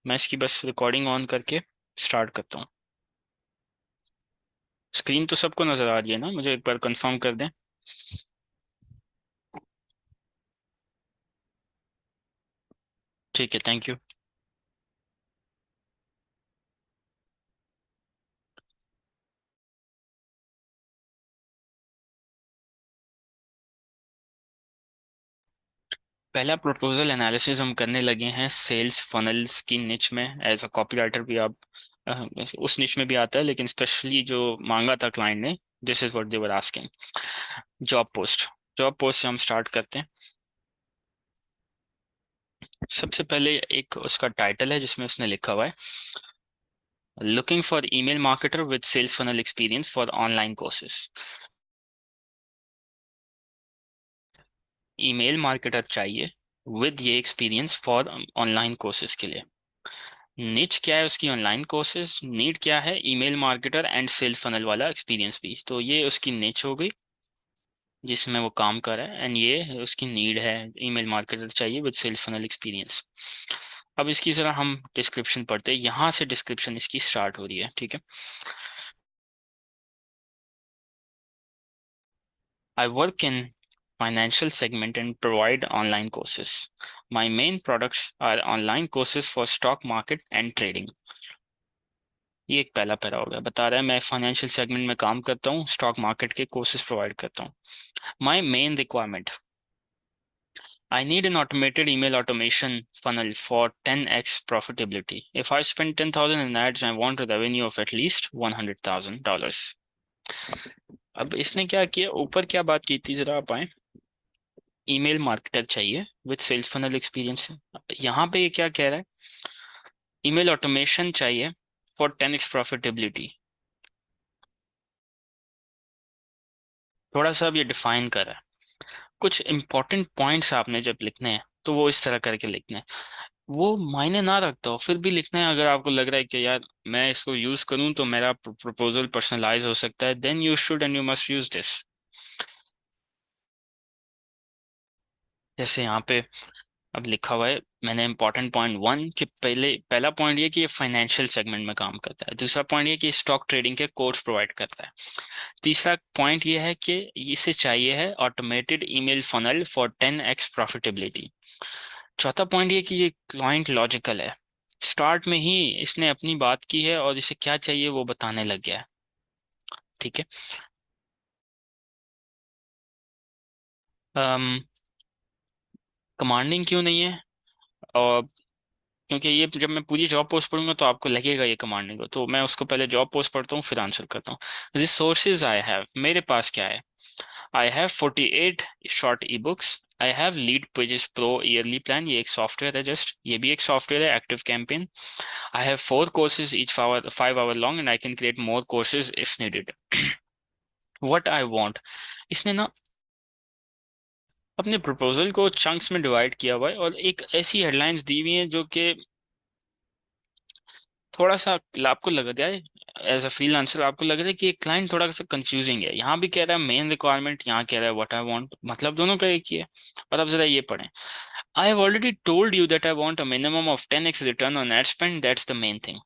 मैं इसकी बस रिकॉर्डिंग ऑन करके स्टार्ट करता हूँ। स्क्रीन तो सबको नजर आ रही है ना? मुझे एक बार कंफर्म कर दें। ठीक है, थैंक यू। पहला प्रपोजल एनालिसिस हम करने लगे हैं सेल्स फनल्स की निच में। एज अ कॉपीराइटर भी आप अ, उस निच में भी आता है, लेकिन स्पेशली जो मांगा था क्लाइंट ने, this is what they were asking. Job post. Job post से हम स्टार्ट करते हैं। सबसे पहले एक उसका टाइटल है जिसमें उसने लिखा हुआ है looking for email marketer with sales funnel experience for online courses. Email marketer चाहिए विद ये एक्सपीरियंस फॉर ऑनलाइन कोर्सेज के लिए। निच क्या है उसकी? Online courses. नीड क्या है? Email marketer and sales funnel वाला एक्सपीरियंस भी। तो ये उसकी निच हो गई जिसमें वो काम कर रहा है, एंड ये उसकी नीड है, ईमेल मार्केटर चाहिए विद सेल्स फनल एक्सपीरियंस। अब इसकी जरा हम डिस्क्रिप्शन पढ़ते हैं। यहाँ से डिस्क्रिप्शन इसकी स्टार्ट हो रही है, ठीक है। I work in financial segment and provide online courses. My main products are online courses for stock market and trading. ये एक पहला पैरा हो गया, बता रहा है मैं फाइनेंशियल सेगमेंट में काम करता हूँ, स्टॉक मार्केट के कोर्सेज प्रोवाइड करता हूँ। My main requirement, I need an automated email automation funnel for 10x profitability. If I spend 10,000 in ads, I want a revenue of at least $100,000. अब इसने क्या किया, ऊपर क्या बात की थी, जरा आप आए। ईमेल मार्केटर चाहिए विद सेल्स फनल एक्सपीरियंस। यहाँ पे ये क्या कह रहा है? ईमेल ऑटोमेशन चाहिए फॉर 10x प्रॉफिटेबिलिटी। थोड़ा सा अब ये डिफाइन कर रहा है। कुछ इंपॉर्टेंट पॉइंट्स आपने जब लिखने हैं तो वो इस तरह करके लिखने हैं। वो मायने ना रखता हो फिर भी लिखना है। अगर आपको लग रहा है कि यार मैं इसको यूज करूं तो मेरा प्रपोजल पर्सनलाइज हो सकता है, then you should and you must use this. जैसे यहाँ पे अब लिखा हुआ है, मैंने इंपॉर्टेंट पॉइंट वन कि पहला पॉइंट ये कि ये फाइनेंशियल सेगमेंट में काम करता है। दूसरा पॉइंट ये कि स्टॉक ट्रेडिंग के कोर्स प्रोवाइड करता है। तीसरा पॉइंट ये है कि इसे चाहिए है automated email funnel for 10x profitability. चौथा पॉइंट ये कि ये क्लाइंट लॉजिकल है। स्टार्ट में ही इसने अपनी बात की है और इसे क्या चाहिए वो बताने लग गया है, ठीक है। कमांडिंग क्यों नहीं है? और क्योंकि ये जब मैं पूरी जॉब पोस्ट पढ़ूंगा तो आपको लगेगा ये कमांडिंग हो, तो मैं उसको पहले जॉब पोस्ट पढ़ता हूँ फिर आंसर करता हूँ। रिसोर्सेज आई हैव, मेरे पास क्या है? I have 48 short e books. I have lead pages pro yearly plan, ये एक सॉफ्टवेयर है, जस्ट ये भी एक सॉफ्टवेयर है, active campaign. I have 4 courses each 5 hour long and I can create more courses if needed. What I want, इसने ना अपने प्रपोजल को चंक्स में डिवाइड किया हुआ है और एक ऐसी हेडलाइंस दी हुई है जो कि थोड़ा सा आपको लग रहा है, एज अ फ्रीलांसर आपको लग रहा है कि ये क्लाइंट थोड़ा सा कंफ्यूजिंग है। यहाँ भी कह रहा है मेन रिक्वायरमेंट, यहाँ कह रहा है व्हाट आई वांट, मतलब दोनों का एक ही है। और अब जरा ये पढ़ें। आई have already told you that I want a minimum of 10x return on ad spend, that's the main thing.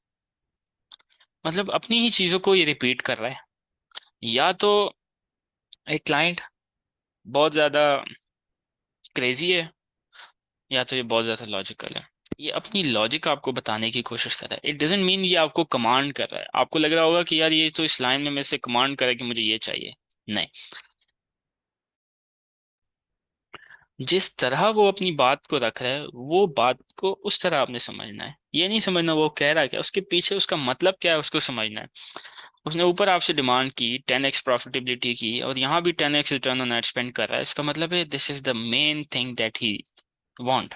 मतलब अपनी ही चीजों को ये रिपीट कर रहा है। या तो एक क्लाइंट बहुत ज्यादा क्रेजी है, या तो ये बहुत ज्यादा लॉजिकल है। ये अपनी लॉजिक आपको बताने की कोशिश कर रहा है। इट डजेंट मीन ये आपको कमांड कर रहा है। आपको लग रहा होगा कि यार ये तो इस लाइन में मेरे से कमांड करे कि मुझे ये चाहिए। नहीं, जिस तरह वो अपनी बात को रख रहा है वो बात को उस तरह आपने समझना है। ये नहीं समझना वो कह रहा है क्या, उसके पीछे उसका मतलब क्या है उसको समझना है। उसने ऊपर आपसे डिमांड की 10x प्रॉफिटेबिलिटी की और यहाँ भी 10x return on ad spend कर रहा है, इसका मतलब है this is the main thing that he want.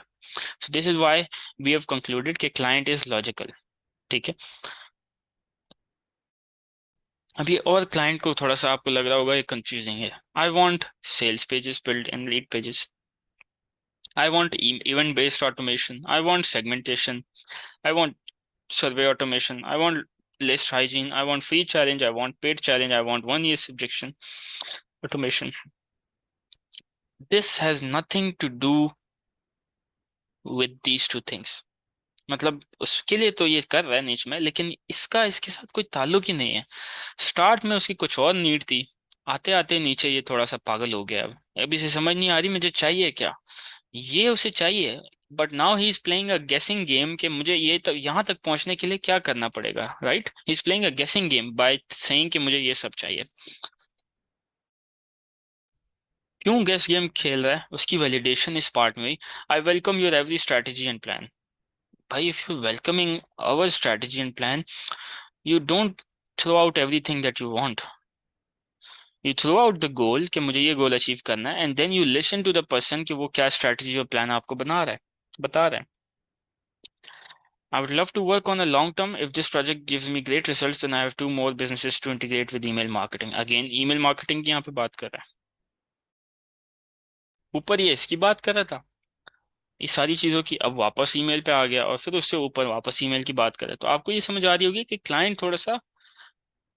So this is why we have concluded कि क्लाइंट इज लॉजिकल, ठीक है। अब ये और क्लाइंट को थोड़ा सा आपको लग रहा होगा ये कंफ्यूजिंग है। I want sales pages build in lead pages. I want event based automation. I want segmentation. I want survey automation. I want list hygiene. I want free challenge. I want paid challenge. I want 1 year subjection automation. This has nothing to do with these two things. मतलब उसके लिए तो ये कर रहा है नीच में, लेकिन इसका इसके साथ कोई ताल्लुक ही नहीं है। स्टार्ट में उसकी कुछ और नीड थी, आते आते नीचे ये थोड़ा सा पागल हो गया। अब अभी इसे समझ नहीं आ रही मुझे चाहिए क्या, ये उसे चाहिए। But now he is playing a गेसिंग गेम कि मुझे ये तक यहाँ तक पहुंचने के लिए क्या करना पड़ेगा, right? He is playing a गेसिंग गेम बाय सेइंग कि मुझे ये सब चाहिए। क्यों गेस गेम खेल रहा है, उसकी वैलिडेशन इस पार्ट में। I welcome your every strategy and plan. भाई if you welcoming our strategy and plan, you don't throw out everything that you want. You throw out the goal कि मुझे ये गोल अचीव करना है, and then you listen to the person कि वो क्या strategy और प्लान आपको बना रहा है, बता रहा है। I would love to work on a long term. If this project gives me great results, then I have two more businesses to integrate with email marketing. Again, email marketing की यहाँ पे बात कर रहा है। ऊपर ये इसकी बात कर रहा था, इस सारी चीजों की, अब वापस ईमेल पे आ गया और फिर उससे ऊपर वापस ईमेल की बात कर रहा है। तो आपको ये समझ आ रही होगी कि क्लाइंट थोड़ा सा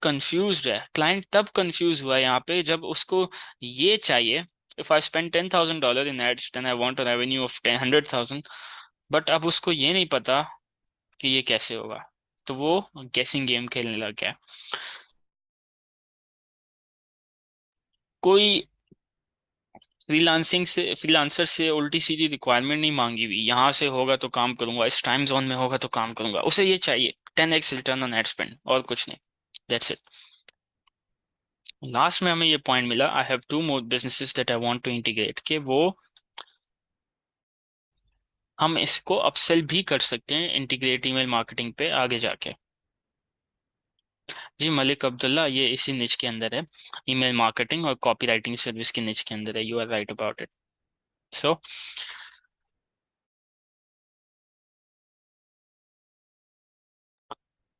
कंफ्यूज्ड है। क्लाइंट तब कंफ्यूज हुआ है यहाँ पे जब उसको ये चाहिए, if I spend $10,000 in ads then I want a revenue of 100,000। But अब उसको ये नहीं पता कि ये कैसे होगा, तो वो गेसिंग गेम खेलने लग गया। कोई फ्रीलांसर से उल्टी सीधी रिक्वायरमेंट नहीं मांगी हुई, यहाँ से होगा तो काम करूंगा, इस टाइम जोन में होगा तो काम करूंगा। उसे ये चाहिए 10x return on ad spend, और कुछ नहीं। That's it. लास्ट में हमें ये पॉइंट मिला, I have two more businesses that I want to integrate, कि वो हम इसको अपसेल भी कर सकते हैं इंटीग्रेट ईमेल मार्केटिंग पे आगे जाके। जी मलिक अब्दुल्ला, ये इसी निच के अंदर है, ईमेल मार्केटिंग और कॉपी राइटिंग सर्विस के निच के अंदर है। You are right about it. So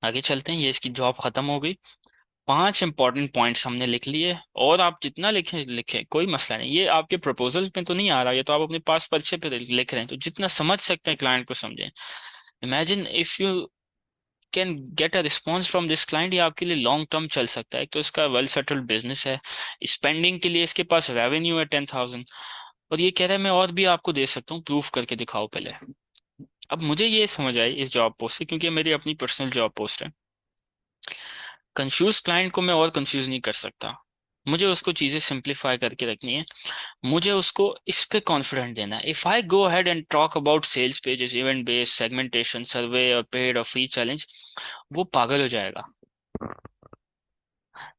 आगे चलते हैं, ये इसकी जॉब खत्म हो गई। 5 इंपॉर्टेंट पॉइंट्स हमने लिख लिए, और आप जितना लिखें लिखें कोई मसला नहीं, ये आपके प्रपोजल में तो नहीं आ रहा, ये तो आप अपने पास परिचय पे लिख रहे हैं, तो जितना समझ सकते हैं क्लाइंट को समझें। Imagine if you can get a response from this client, ये आपके लिए लॉन्ग टर्म चल सकता है। एक तो इसका वेल सेटल्ड बिजनेस है, स्पेंडिंग के लिए इसके पास रेवेन्यू है 10,000, और ये कह रहा है मैं और भी आपको दे सकता हूँ, प्रूफ करके दिखाओ पहले। अब मुझे ये समझ आई इस जॉब पोस्ट से, क्योंकि ये मेरी अपनी पर्सनल जॉब पोस्ट है, कंफ्यूज क्लाइंट को मैं और कंफ्यूज नहीं कर सकता। मुझे उसको चीजें सिंप्लीफाई करके रखनी है, मुझे उसको इस पे कॉन्फिडेंट देना है। If I go ahead and talk about sales pages, event based segmentation, survey और पेड और फ्री चैलेंज, वो पागल हो जाएगा।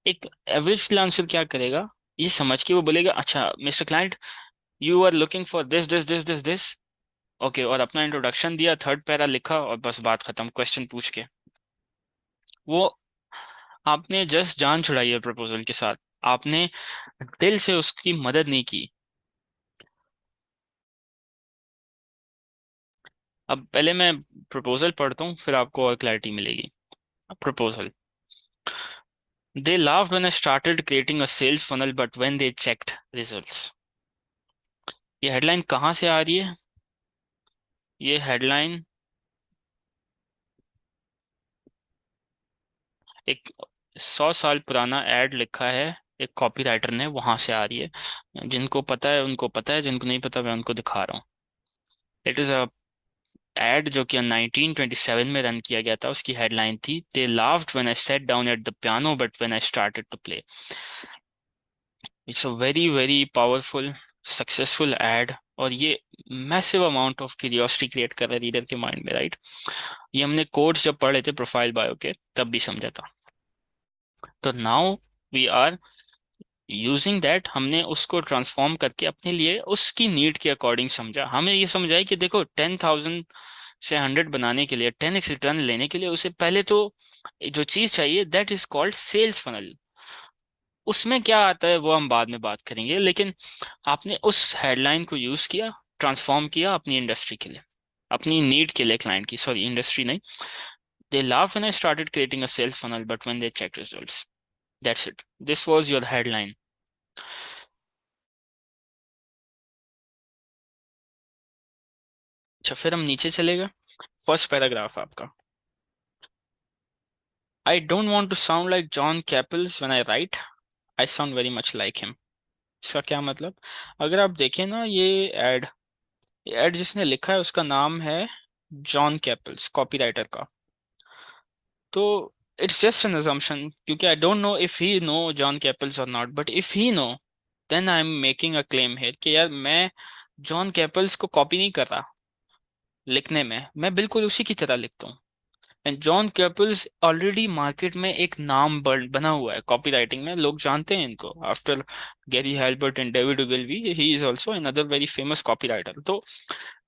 एक एवरेज फ्रीलांसर क्या करेगा, ये समझ के वो बोलेगा अच्छा mister client, you are looking for this this this this this, okay, और अपना इंट्रोडक्शन दिया, थर्ड पैरा लिखा और बस बात खत्म, क्वेश्चन पूछ के। वो आपने जस्ट जान छुड़ाई है प्रपोजल के साथ, आपने दिल से उसकी मदद नहीं की। अब पहले मैं प्रपोजल पढ़ता हूँ, फिर आपको और क्लैरिटी मिलेगी। Proposal: they laughed when I started creating a sales funnel, but when they checked results। ये हेडलाइन कहाँ से आ रही है? ये हेडलाइन एक 100 साल पुराना एड लिखा है एक कॉपीराइटर ने, वहां से आ रही है। जिनको पता है उनको पता है, जिनको नहीं पता मैं उनको दिखा रहा हूँ। इट इज अ एड जो कि 1927 में रन किया गया था। उसकी हेडलाइन थी, they laughed when I sat down at the piano but when I started to play. It's a very very powerful successful ad, और ये massive amount of curiosity create कर रहा है रीडर के माइंड में, राइट? ये हमने कोड्स जब पढ़े थे प्रोफाइल बायो के, तब भी समझा था। तो now we are using that, हमने उसको ट्रांसफॉर्म करके अपने लिए उसकी नीड के अकॉर्डिंग समझा। हमें ये समझा है कि देखो 10,000 से 100 बनाने के लिए, 10x रिटर्न लेने के लिए, उसे पहले तो जो चीज चाहिए that is called sales funnel. उसमें क्या आता है वो हम बाद में बात करेंगे, लेकिन आपने उस हेडलाइन को यूज किया, ट्रांसफॉर्म किया अपनी इंडस्ट्री के लिए, अपनी नीड के लिए, क्लाइंट की, सॉरी इंडस्ट्री नहीं। दे laughed when I started creating a sales funnel, but when they checked results, that's it. This was your headline. अच्छा, फिर हम नीचे चलेगा। फर्स्ट पैराग्राफ आपका: I don't want to sound like John Caples when I write, I sound very much like him. इसका क्या मतलब? अगर आप देखें ना, ये एड जिसने लिखा है उसका नाम है जॉन कैपल्स कॉपीराइटर का। तो इट्स जस्ट एन assumption, क्योंकि I don't know if he know John Caples और not, but if he know then I am making a claim here कि यार मैं जॉन कैपल्स को कॉपी नहीं कर रहा लिखने में, मैं बिल्कुल उसी की तरह लिखता हूँ। एंड जॉन कैपल्स ऑलरेडी मार्केट में एक नाम बना हुआ है कॉपी राइटिंग में, लोग जानते हैं इनको। After Gary Halbert and David Ogilvy, he is also another very famous copy writer. तो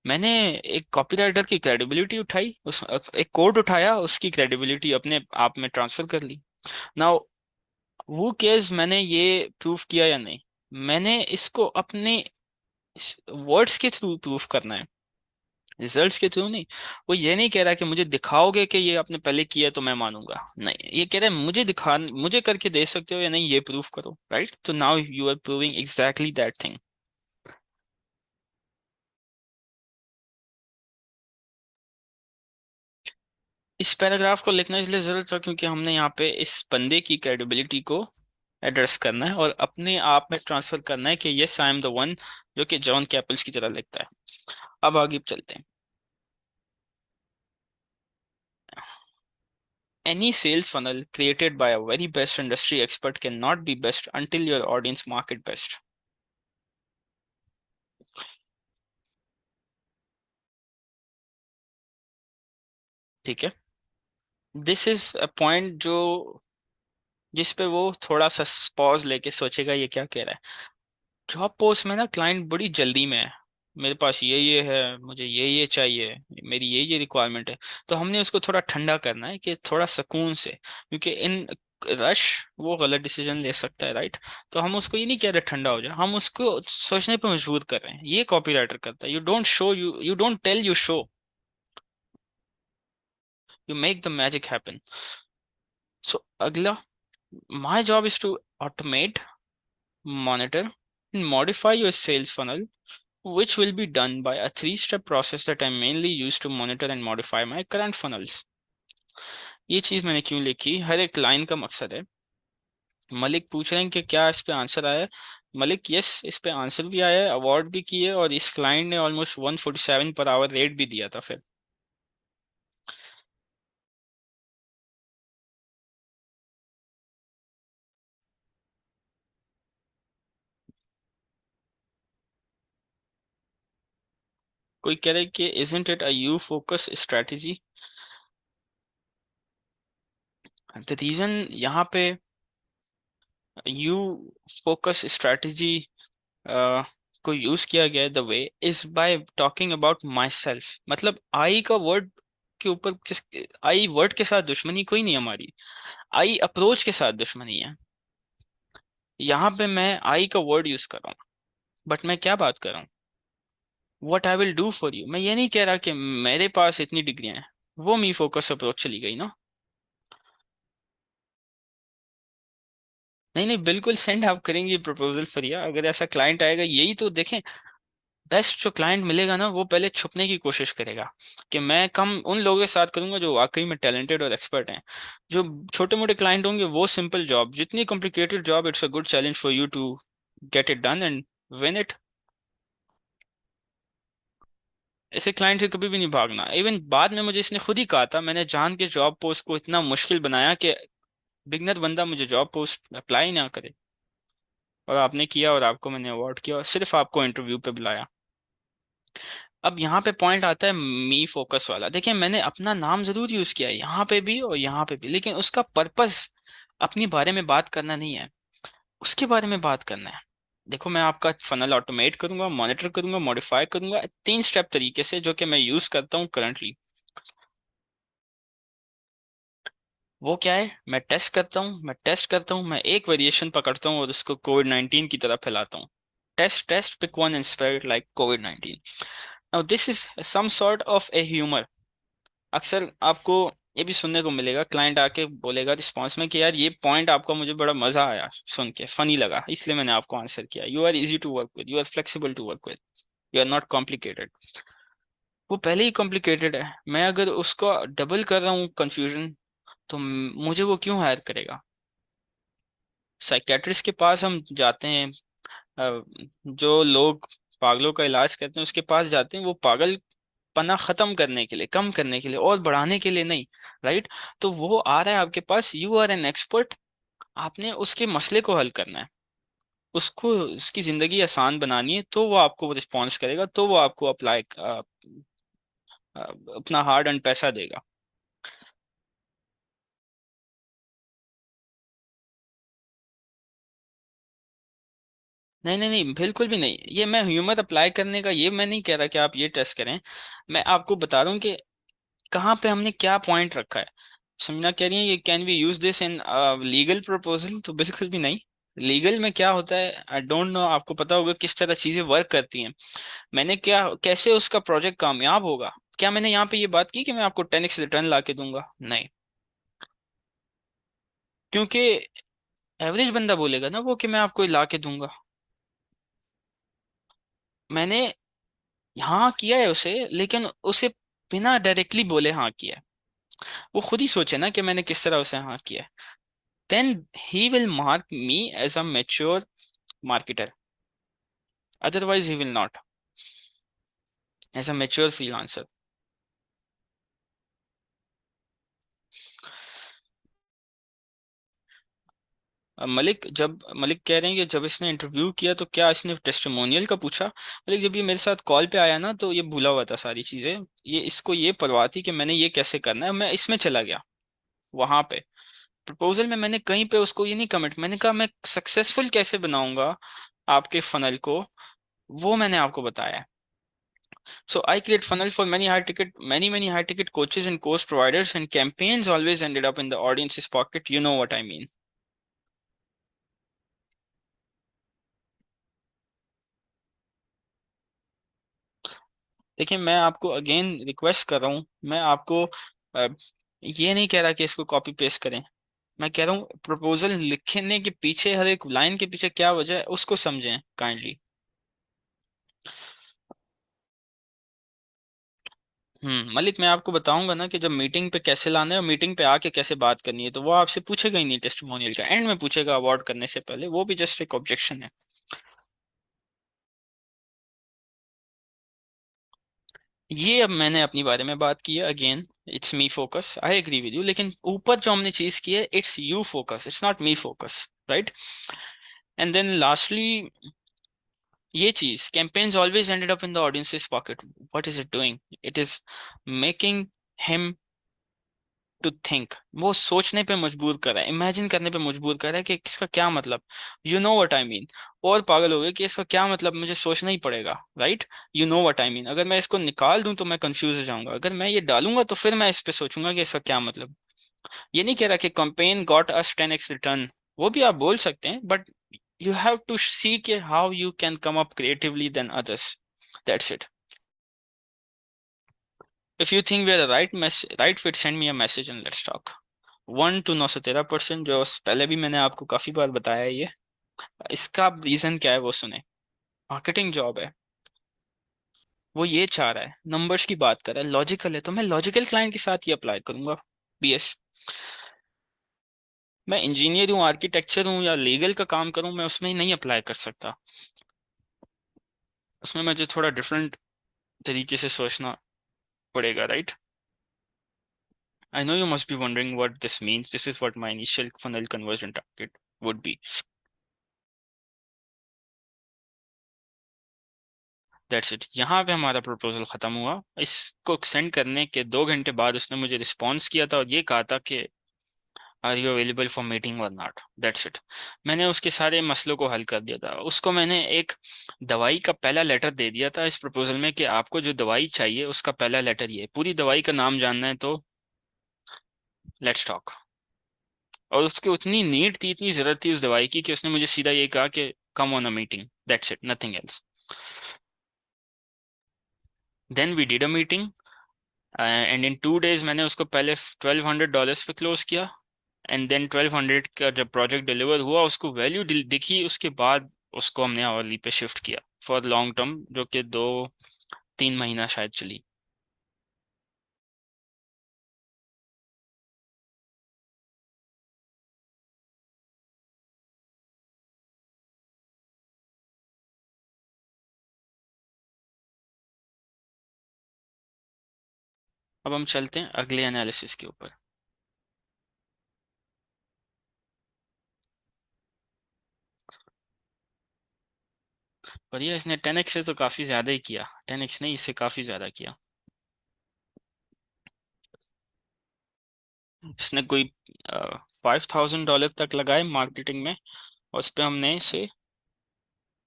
मैंने एक कॉपीराइटर की क्रेडिबिलिटी उठाई, उस एक कोड उठाया, उसकी क्रेडिबिलिटी अपने आप में ट्रांसफर कर ली। नाउ वो केस मैंने ये प्रूफ किया या नहीं, मैंने इसको अपने वर्ड्स के थ्रू प्रूफ करना है, रिजल्ट्स के थ्रू नहीं। वो ये नहीं कह रहा कि मुझे दिखाओगे कि ये आपने पहले किया तो मैं मानूंगा, नहीं, ये कह रहा है मुझे दिखा, मुझे करके दे सकते हो या नहीं, ये प्रूफ करो, राइट? तो now you are proving exactly that thing. इस पैराग्राफ को लिखना इसलिए जरूरत था क्योंकि हमने यहाँ पे इस बंदे की क्रेडिबिलिटी को एड्रेस करना है और अपने आप में ट्रांसफर करना है कि yes I am the one जो कि जॉन कैपल्स की तरह लिखता है। अब आगे चलते हैं। Any sales funnel created by a very best industry expert cannot be best until your audience market best. ठीक है, दिस इज अ पॉइंट जो जिस पे वो थोड़ा सा पॉज लेके सोचेगा ये क्या कह रहा है। जॉब पोस्ट में ना क्लाइंट बड़ी जल्दी में है, मेरे पास ये है, मुझे ये चाहिए, मेरी ये रिक्वायरमेंट है। तो हमने उसको थोड़ा ठंडा करना है कि थोड़ा सुकून से, क्योंकि इन रश वो गलत डिसीजन ले सकता है, राइट? तो हम उसको ये नहीं कह रहे ठंडा हो जाए, हम उसको सोचने पर मजबूर कर रहे हैं। ये कॉपीराइटर करता है, you don't show, you don't tell, you show, you make the magic happen. So अगला, my job is to automate, monitor, and modify your sales funnel, which will be done by a three-step process that I mainly use to monitor and modify my current funnels. ये चीज मैंने क्यों लिखी, हर एक line का मकसद है। मलिक पूछ रहे हैं कि क्या इस पे आंसर आया है? मलिक, यस, इस पे आंसर भी आया है, अवार्ड भी किए, और इस क्लाइंट ने ऑलमोस्ट 147 पर आवर रेट भी दिया था फिर। कोई कह रहे कि isn't it a you focus strategy? The reason यहाँ पे यू फोकस स्ट्रेटजी को यूज किया गया है the way is by talking about myself. मतलब आई का वर्ड के ऊपर किस, आई वर्ड के साथ दुश्मनी कोई नहीं हमारी, आई अप्रोच के साथ दुश्मनी है। यहाँ पे मैं आई का वर्ड यूज कर रहा हूँ, बट मैं क्या बात कर रहा हूँ, what I will do for you. मैं ये नहीं कह रहा कि मेरे पास इतनी डिग्रियां हैं, वो मी फोकस अप्रोच चली गई ना। नहीं नहीं, बिल्कुल सेंड आप करेंगे प्रपोजल फरिया, अगर ऐसा क्लाइंट आएगा, यही तो देखें, बेस्ट जो क्लाइंट मिलेगा ना वो पहले छुपने की कोशिश करेगा। कि मैं कम उन लोगों के साथ करूंगा जो वाकई में टैलेंटेड और एक्सपर्ट हैं। जो छोटे मोटे क्लाइंट होंगे वो सिंपल जॉब, जितनी complicated job, it's a good challenge for you to get it done and win it. ऐसे क्लाइंट से कभी भी नहीं भागना। इवन बाद में मुझे इसने खुद ही कहा था, मैंने जान के जॉब पोस्ट को इतना मुश्किल बनाया कि बिगनर बंदा मुझे जॉब पोस्ट अप्लाई ना करे, और आपने किया, और आपको मैंने अवार्ड किया, और सिर्फ आपको इंटरव्यू पे बुलाया। अब यहाँ पे पॉइंट आता है मी फोकस वाला। देखिए, मैंने अपना नाम जरूर यूज किया है यहाँ पे भी और यहाँ पे भी, लेकिन उसका पर्पस अपनी बारे में बात करना नहीं है, उसके बारे में बात करना है। देखो, मैं आपका फनल ऑटोमेट करूंगा, मॉनिटर करूंगा, मॉडिफाई करूंगा, तीन स्टेप तरीके से, जो कि मैं यूज करता हूँ करंटली। वो क्या है, मैं टेस्ट करता हूँ, मैं एक वेरिएशन पकड़ता हूँ और उसको कोविड 19 की तरह फैलाता हूँ। Test test, pick one and spread it like COVID 19। Now this is some sort of a humour. अक्सर आपको ये भी सुनने को मिलेगा, क्लाइंट आके बोलेगा रिस्पॉन्स में कि यार ये पॉइंट आपका मुझे बड़ा मजा आया सुन के, फनी लगा, इसलिए मैंने आपको आंसर किया। You are easy to work with, you are flexible to work with, you are not complicated. वो पहले ही कॉम्प्लिकेटेड है, मैं अगर उसको डबल कर रहा हूँ कंफ्यूजन, तो मुझे वो क्यों हायर करेगा? साइकेट्रिस्ट के पास हम जाते हैं, जो लोग पागलों का इलाज करते हैं उसके पास जाते हैं, वो पागल पना खत्म करने के लिए, कम करने के लिए और बढ़ाने के लिए नहीं, राइट। तो वो आ रहा है आपके पास, यू आर एन एक्सपर्ट, आपने उसके मसले को हल करना है, उसको उसकी जिंदगी आसान बनानी है, तो वो आपको रिस्पॉन्स करेगा, तो वो आपको अप्लाई अपना हार्ड एंड पैसा देगा। नहीं नहीं नहीं, बिल्कुल भी नहीं, ये मैं ह्यूमर अप्लाई करने का ये मैं नहीं कह रहा कि आप ये टेस्ट करें। मैं आपको बता रहा हूँ कि कहाँ पे हमने क्या पॉइंट रखा है। समझना कह रही है ये can be use this in legal proposal, तो बिल्कुल भी नहीं। लीगल में क्या होता है आई डोंट नो, आपको पता होगा किस तरह चीजें वर्क करती हैं। मैंने क्या कैसे उसका प्रोजेक्ट कामयाब होगा, क्या मैंने यहाँ पे ये बात की कि मैं आपको 10x रिटर्न ला के दूंगा? नहीं। क्योंकि एवरेज बंदा बोलेगा ना वो कि मैं आपको ला के दूंगा। मैंने हाँ किया है उसे, लेकिन उसे बिना डायरेक्टली बोले हाँ किया है। वो खुद ही सोचे ना कि मैंने किस तरह उसे हाँ किया है, then he will mark me as a mature marketer, otherwise he will not, as a mature freelancer. Malik कह रहे हैं कि जब इसने इंटरव्यू किया तो क्या इसने टेस्टिमोनियल का पूछा? मलिक जब ये मेरे साथ कॉल पे आया ना तो ये भूला हुआ था सारी चीजें। ये इसको ये परवाह थी कि मैंने ये कैसे करना है, मैं इसमें चला गया। वहां पे प्रपोजल में मैंने कहीं पे उसको ये नहीं कमिट, मैंने कहा मैं सक्सेसफुल कैसे बनाऊंगा आपके फनल को, वो मैंने आपको बताया है। So I create funnel for many high ticket coaches and course providers, and campaigns always ended up in the audience's pocket. You know what I mean. देखिए, मैं आपको अगेन रिक्वेस्ट कर रहा हूँ, मैं आपको ये नहीं कह रहा कि इसको कॉपी पेस्ट करें। मैं कह रहा हूँ प्रपोजल लिखने के पीछे, हर एक लाइन के पीछे क्या वजह है उसको समझें काइंडली। मलिक मैं आपको बताऊंगा ना कि जब मीटिंग पे कैसे लाना है और मीटिंग पे आके कैसे बात करनी है, तो वो आपसे पूछेगा ही नहीं, टेस्टिमोनियल का एंड में पूछेगा अवार्ड करने से पहले, वो भी जस्ट एक ऑब्जेक्शन है। ये अब मैंने अपनी बारे में बात की है, again it's me focus, I agree with you, लेकिन ऊपर जो हमने चीज की है it's you focus, it's not me focus, right. And then lastly ये चीज, campaigns always ended up in the audience's pocket. What is it doing? It is making him to think, वो सोचने पे मजबूर कर रहा है, इमेजिन करने पे मजबूर कर रहा है कि इसका क्या मतलब, you know what I mean. और पागल हो गए कि इसका क्या मतलब, मुझे सोचना ही पड़ेगा, right. You know what I mean, अगर मैं इसको निकाल दूं तो मैं कंफ्यूज हो जाऊंगा, अगर मैं ये डालूंगा तो फिर मैं इस पे सोचूंगा कि इसका क्या मतलब। ये नहीं कह रहा कि कंपेन गॉट अस 10x रिटर्न, वो भी आप बोल सकते हैं, but you have to see के how you can come up creatively then others, that's it. If you think we are right fit, send me a message and let's talk. 1 to 913%, जो पहले भी मैंने आपको काफी बार बताया है ये, इसका रीजन क्या है वो सुने। मार्केटिंग जॉब है, वो ये चाह रहा है, नंबर्स की बात कर रहा है, लॉजिकल है, तो मैं लॉजिकल क्लाइंट के साथ ही अप्लाई करूंगा। बीएस, मैं इंजीनियर हूँ, आर्किटेक्चर हूँ या लीगल का काम करूँ, मैं उसमें ही नहीं अप्लाई कर सकता। उसमें मुझे थोड़ा डिफरेंट तरीके से सोचना पड़ेगा, right. I know you must be wondering what this means, this is what my initial funnel conversion target would be. That's it, यहाँ पे हमारा प्रपोजल खत्म हुआ। इसको सेंड करने के 2 घंटे बाद उसने मुझे रिस्पॉन्स किया था और ये कहा था कि are you available for meeting और नॉट, दैट्स इट। मैंने उसके सारे मसलों को हल कर दिया था, उसको मैंने एक दवाई का पहला लेटर दे दिया था इस प्रपोजल में कि आपको जो दवाई चाहिए उसका पहला लेटर ये है। पूरी दवाई का नाम जानना है तो लेट्स टॉक। और उसकी उतनी नीड थी, इतनी जरूरत थी उस दवाई की कि उसने मुझे सीधा ये कहा कि come on a meeting, that's it, nothing else. Then we did a meeting and in 2 days मैंने उसको पहले $1200 पे क्लोज किया, एंड देन 1200 का जब प्रोजेक्ट डिलीवर हुआ उसको वैल्यू दिखी, उसके बाद उसको हमने आवरली पे शिफ्ट किया फॉर लॉन्ग टर्म, जो कि 2-3 महीना शायद चली। अब हम चलते हैं अगले एनालिसिस के ऊपर। पर ये इसने 10x से तो काफी ज्यादा ही किया, 10x नहीं, इससे काफी ज्यादा किया। इसने कोई $5,000 तक लगाए मार्केटिंग में, और उस पे हमने इसे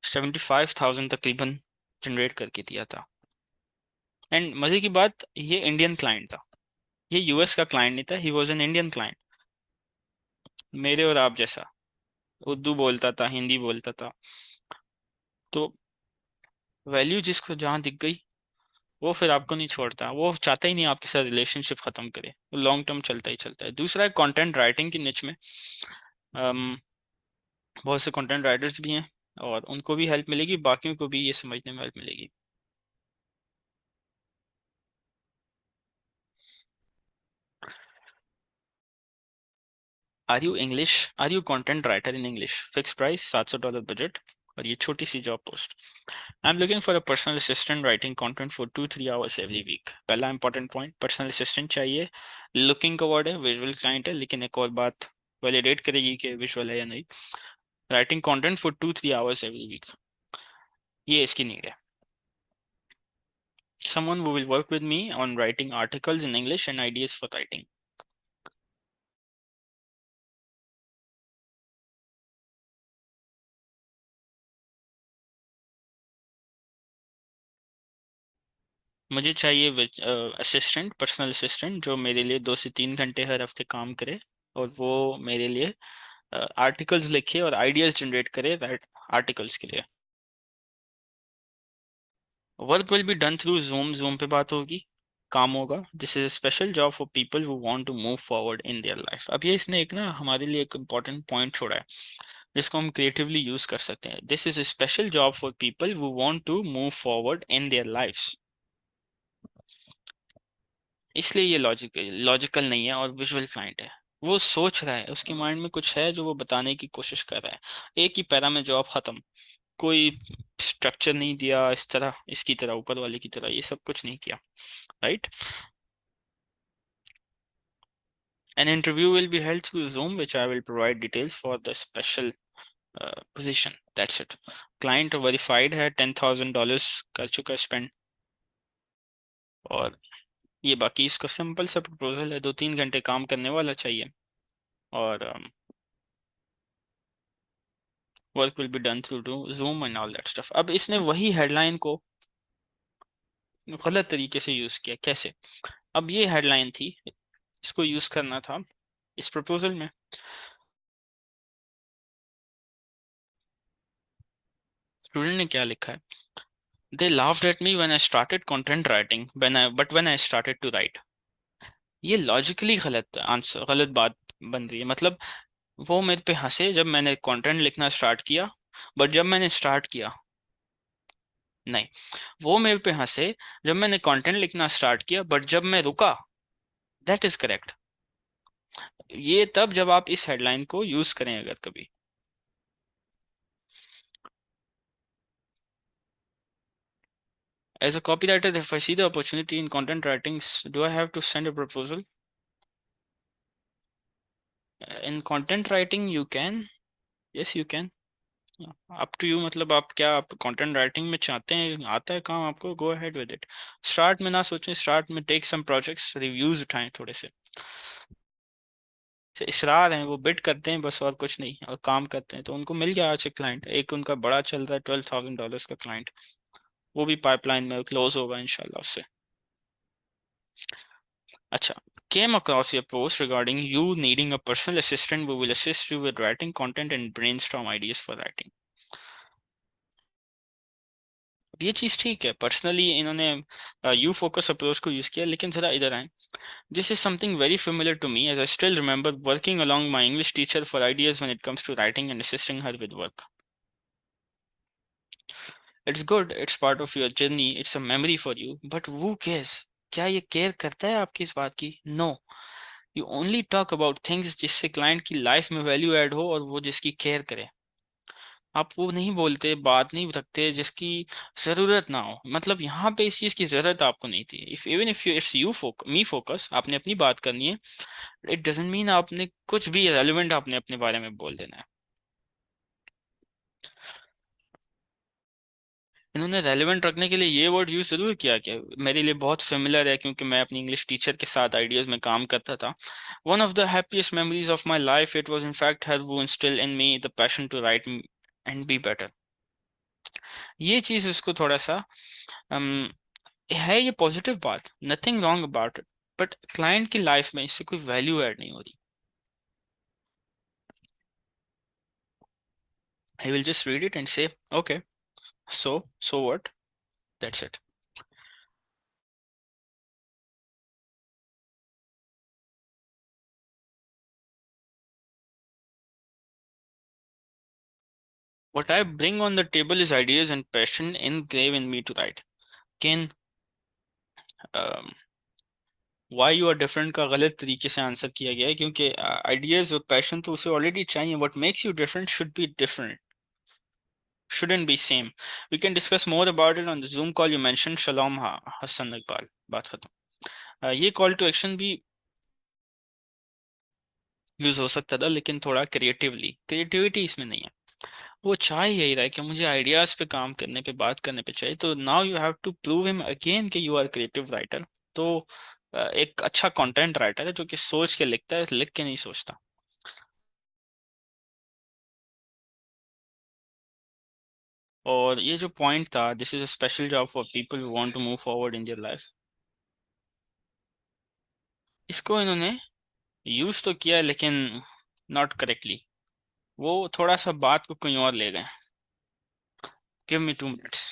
75,000 तकरीबन जनरेट करके दिया था। एंड मजे की बात, ये इंडियन क्लाइंट था, ये यूएस का क्लाइंट नहीं था, he was an Indian client, मेरे और आप जैसा। उर्दू बोलता था, हिंदी बोलता था। तो वैल्यू जिसको जहाँ दिख गई, वो फिर आपको नहीं छोड़ता, वो चाहता ही नहीं आपके साथ रिलेशनशिप खत्म करे, लॉन्ग टर्म चलता ही चलता है। दूसरा है कंटेंट राइटिंग की निच में बहुत से कंटेंट राइटर्स भी हैं, और उनको भी हेल्प मिलेगी, बाकियों को भी ये समझने में हेल्प मिलेगी। Are you content writer in English, fix price, $700 budget, और ये छोटी सी job post. I am looking for a personal assistant writing content for 2-3 hours every week. पहला इंपॉर्टेंट पॉइंट, पर्सनल असिस्टेंट चाहिए। लुकिंग का वर्ड है, visual client है, लेकिन एक और बात वैलिडेट करेगी कि विजुअल है या नहीं। Writing content for 2-3 hours every week, ये इसकी नीड है। Someone who will work with me on writing articles in English and ideas for writing. मुझे चाहिए असिस्टेंट, पर्सनल असिस्टेंट, जो मेरे लिए 2 से 3 घंटे हर हफ्ते काम करे, और वो मेरे लिए आर्टिकल्स लिखे और आइडियाज जनरेट करे आर्टिकल्स के लिए। Work will be done through Zoom, Zoom पे बात होगी, काम होगा। This is special job for people who want to move forward in their life. अब ये इसने एक ना हमारे लिए एक इम्पॉर्टेंट पॉइंट छोड़ा है, जिसको हम क्रिएटिवली यूज कर सकते हैं। This is special job for people who want to move forward in their lifes. इसलिए ये लॉजिकल नहीं है और विजुअल क्लाइंट है। वो सोच रहा है, उसके माइंड में कुछ है जो वो बताने की कोशिश कर रहा है। एक ही पैरा में जॉब खत्म, कोई स्ट्रक्चर नहीं दिया इस तरह, इसकी तरह, ऊपर वाले की तरह, ये सब कुछ नहीं किया, right. An interview will be held through Zoom, which I will provide details for the special position. That's it. Client verified है, $10,000 कर चुका है स्पेंड। और ये बाकी इसका सिंपल सा प्रपोजल है, 2-3 घंटे काम करने वाला चाहिए, और work will be done through zoom and all that stuff. अब इसने वही हेडलाइन को गलत तरीके से यूज किया। कैसे? अब ये हेडलाइन थी, इसको यूज करना था इस प्रपोजल में। स्टूडेंट ने क्या लिखा है? दे laughed at me when I started content writing, when I started to write। ये लॉजिकली गलत आंसर, गलत बात बन रही है। मतलब वो मेरे पे हंसे जब मैंने कंटेंट लिखना स्टार्ट किया, बट जब मैंने स्टार्ट किया, नहीं, वो मेरे पे हंसे जब मैंने कंटेंट लिखना स्टार्ट किया, बट जब मैं रुका, दैट इज करेक्ट। ये तब जब आप इस हेडलाइन को यूज करें अगर कभी। As a copywriter, if I see the opportunity in content writing, do I have to send a proposal? In content writing, you can. Yes, you can. Up to you, मतलब आप क्या, आप content writing में चाहते हैं, आता है काम आपको, go ahead with it. Start में ना सोचें, स्टार्ट में टेक सम प्रोजेक्ट्स, रिव्यूज उठाएं थोड़े से इसरार हैं, वो बिड करते हैं बस और कुछ नहीं, और काम करते हैं। तो उनको मिल गया आज एक क्लाइंट, एक उनका बड़ा चल रहा है $12,000 का क्लाइंट, वो भी पाइपलाइन में क्लोज होगा इंशाल्लाह उससे। अच्छा, came across your post regarding you needing a personal assistant who will assist you with writing content and brainstorm ideas for writing। ये चीज ठीक है, पर्सनली इन्होंने यू फोकस अप्रोच को यूज किया, लेकिन जरा इधर आए। This is something very familiar to me, as I still remember working along my English teacher for ideas when it comes to writing and assisting her with work। It's good, it's part of your journey, it's a memory for you, but who cares? क्या ये care करता है आपकी इस बात की? No. You only talk about things जिससे client की लाइफ में वैल्यू ऐड हो और वो जिसकी केयर करे। आप वो नहीं बोलते, बात नहीं रखते जिसकी जरूरत ना हो। मतलब यहाँ पे इस चीज की जरूरत आपको नहीं थी। If even if you it's you me focus, आपने अपनी बात करनी है। इट डजेंट मीन आपने कुछ भी रेलिवेंट आपने अपने बारे में बोल देना है। इन्होंने रेलिवेंट रखने के लिए ये वर्ड यूज जरूर किया, क्या मेरे लिए बहुत फेमिलर है क्योंकि मैं अपनी इंग्लिश टीचर के साथ आइडियाज में काम करता था। One of the happiest memories of my life it was in fact her वो instil in me the passion to write and be better. ये चीज इसको थोड़ा सा um, है, ये पॉजिटिव बात, nothing wrong about it. But client की लाइफ में इससे कोई वैल्यू ऐड नहीं हो रही। I will just read it and say okay, so what, that's it. What I bring on the table is ideas and passion engraved in me to write. Can why you are different का गलत तरीके से answer किया गया है, क्योंकि ideas और passion तो उसे ऑलरेडी चाहिए। What makes you different should be different, shouldn't be same. We can discuss more about it on the Zoom call you mentioned. Shalom Hassan Iqbal, बात खत्म। ये कॉल टू एक्शन भी use हो सकता था, लेकिन थोड़ा क्रिएटिविटी इसमें नहीं है। वो चाह ही यही रहा है कि मुझे आइडियाज पे काम करने पे, बात करने पे चाहिए। तो now you have to prove him again कि यू आर क्रिएटिव राइटर। तो एक अच्छा कंटेंट राइटर है जो कि सोच के लिखता है, लिख के नहीं सोचता। और ये जो पॉइंट था, this is a special job for people who want to move forward in their life, इसको इन्होंने यूज तो किया लेकिन नॉट करेक्टली। वो थोड़ा सा बात को कहीं और ले गए। Give me 2 minutes.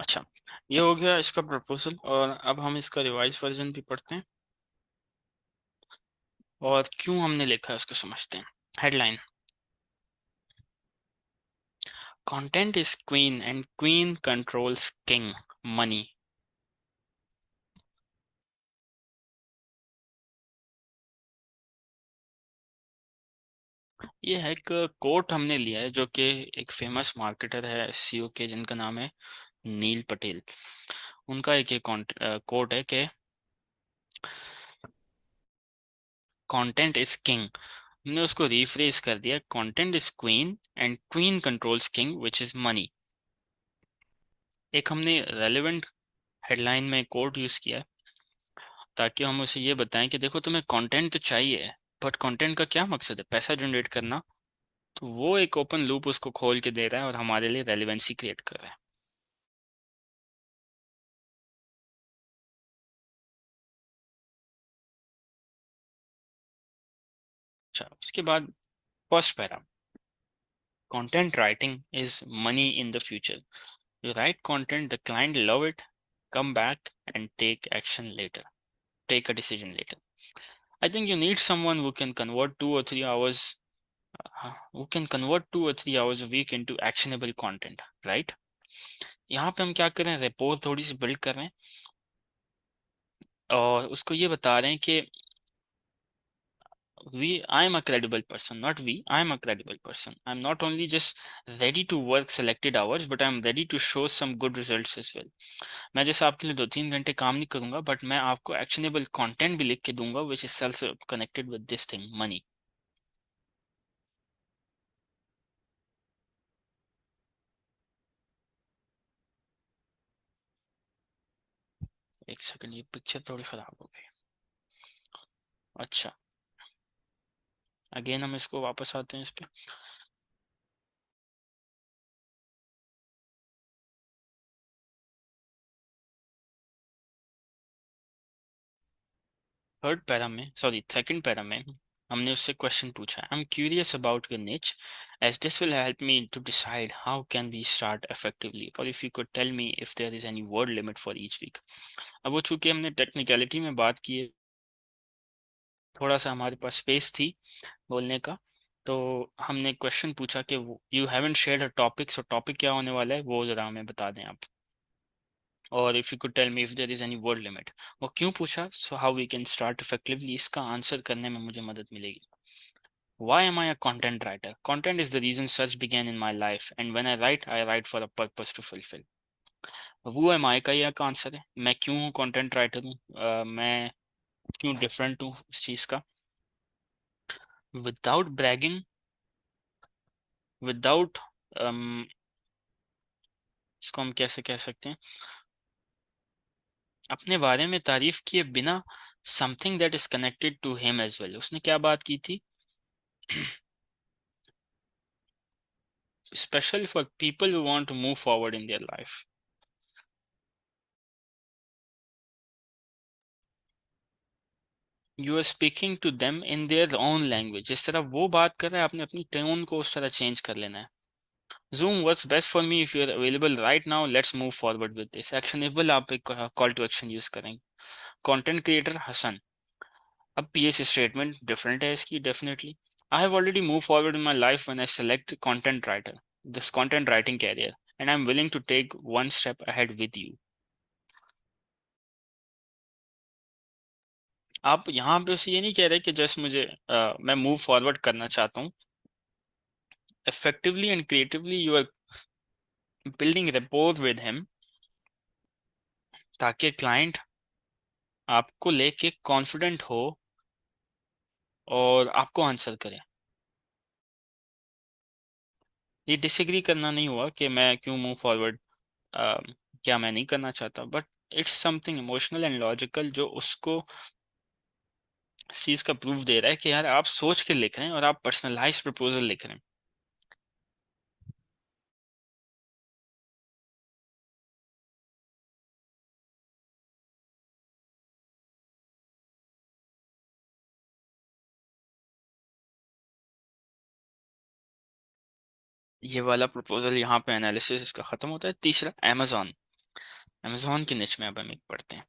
अच्छा, ये हो गया इसका प्रपोजल, और अब हम इसका रिवाइज वर्जन भी पढ़ते हैं और क्यों हमने लिखा है उसको समझते हैं। Headline: content is queen and queen controls king, money. ये है एक कोट हमने लिया है जो कि एक फेमस मार्केटर है सीईओ के, जिनका नाम है नील पटेल। उनका एक ये कोट है कि कंटेंट इज किंग। हमने उसको रिफ्रेज कर दिया, content is queen and queen controls king which is money. एक हमने रेलेवेंट हेडलाइन में कोट यूज किया है ताकि हम उसे ये बताएं कि देखो तुम्हें कंटेंट तो चाहिए, बट कंटेंट का क्या मकसद है? पैसा जनरेट करना। तो वो एक ओपन लूप उसको खोल के दे रहा है और हमारे लिए रेलिवेंसी क्रिएट कर रहा है। अच्छा, उसके बाद first para: content writing is money in the future. You write content, the client love it, come back and take action later, take a decision later. I think you need someone who can convert 2 or 3 hours, who can convert 2 or 3 hours a week into actionable content, right? यहाँ पे हम क्या कर रहे हैं, रेपोर थोड़ी सी build कर रहे हैं और उसको ये बता रहे हैं कि we I am a credible person, not we I am a credible person. I'm not only just ready to work selected hours, but I'm ready to show some good results as well. मैं जैसे आपके लिए 2-3 घंटे काम नहीं करूंगा, but मैं आपको एक्शनेबल कंटेंट भी लिख के दूंगा which is self connected with this thing, money. एक सेकंड, ये पिक्चर थोड़ी खराब हो गई। अच्छा, अगेन हम इसको वापस आते हैं इस पे। थर्ड पैरा में, सॉरी सेकंड पैरा में हमने उससे क्वेश्चन पूछा, I am curious about your निच as this will help me to decide how can we start effectively, or if you could tell me if there is any word limit for each week. अब वो चूंकि हमने technicality में बात की है, थोड़ा सा हमारे पास स्पेस थी बोलने का, तो हमने क्वेश्चन पूछा कि you haven't shared a topic, so topic क्या होने वाला है वो ज़रा हमें बता दें आप, और if you could tell me if there is any word limit. वो क्यों पूछा, so how we can start effectively, इसका आंसर करने में मुझे मदद मिलेगी। Why am I a content writer? Content is the reason search began in my life, and when I write for a purpose to fulfill. Who am I का ये का answer है, मैं क्यों हूँ कंटेंट राइटर हूँ, मैं क्यों डिफरेंट हूँ इस चीज़ का। विदाउट ब्रैगिंग, विदाउट इसको हम कैसे कह सकते हैं, अपने बारे में तारीफ किए बिना, something that is connected to him as well. उसने क्या बात की थी, specially for people who want to move forward in their life. You are speaking to them in their own language, जिस तरह वो बात कर रहा है आपने अपनी टोन को उस तरह चेंज कर लेना है। Zoom works best for me if you are available right now, let's move forward with this। Actionable आप एक कॉल टू एक्शन यूज करेंगे। कंटेंट क्रिएटर हसन, अब पीएस स्टेटमेंट डिफरेंट है इसकी definitely. I have already move forward in my life when I select content writer this content writing career, and I am willing to take one step ahead with you. आप यहाँ पे उसे ये नहीं कह रहे कि जस्ट मुझे मैं मूव फॉरवर्ड करना चाहता हूँ, effectively and creatively you are building rapport with him, ताकि क्लाइंट आपको लेके कॉन्फिडेंट हो और आपको आंसर करे। ये डिसएग्री करना नहीं हुआ कि मैं क्यों मूव फॉरवर्ड, क्या मैं नहीं करना चाहता, but it's something emotional and logical जो उसको इस चीज़ का प्रूफ दे रहा है कि यार आप सोच के लिख रहे हैं और आप पर्सनलाइज प्रपोजल लिख रहे हैं। ये वाला प्रपोजल यहाँ पे एनालिसिस इसका खत्म होता है। तीसरा अमेजोन, अमेजोन की निच में अब हम एक पढ़ते हैं,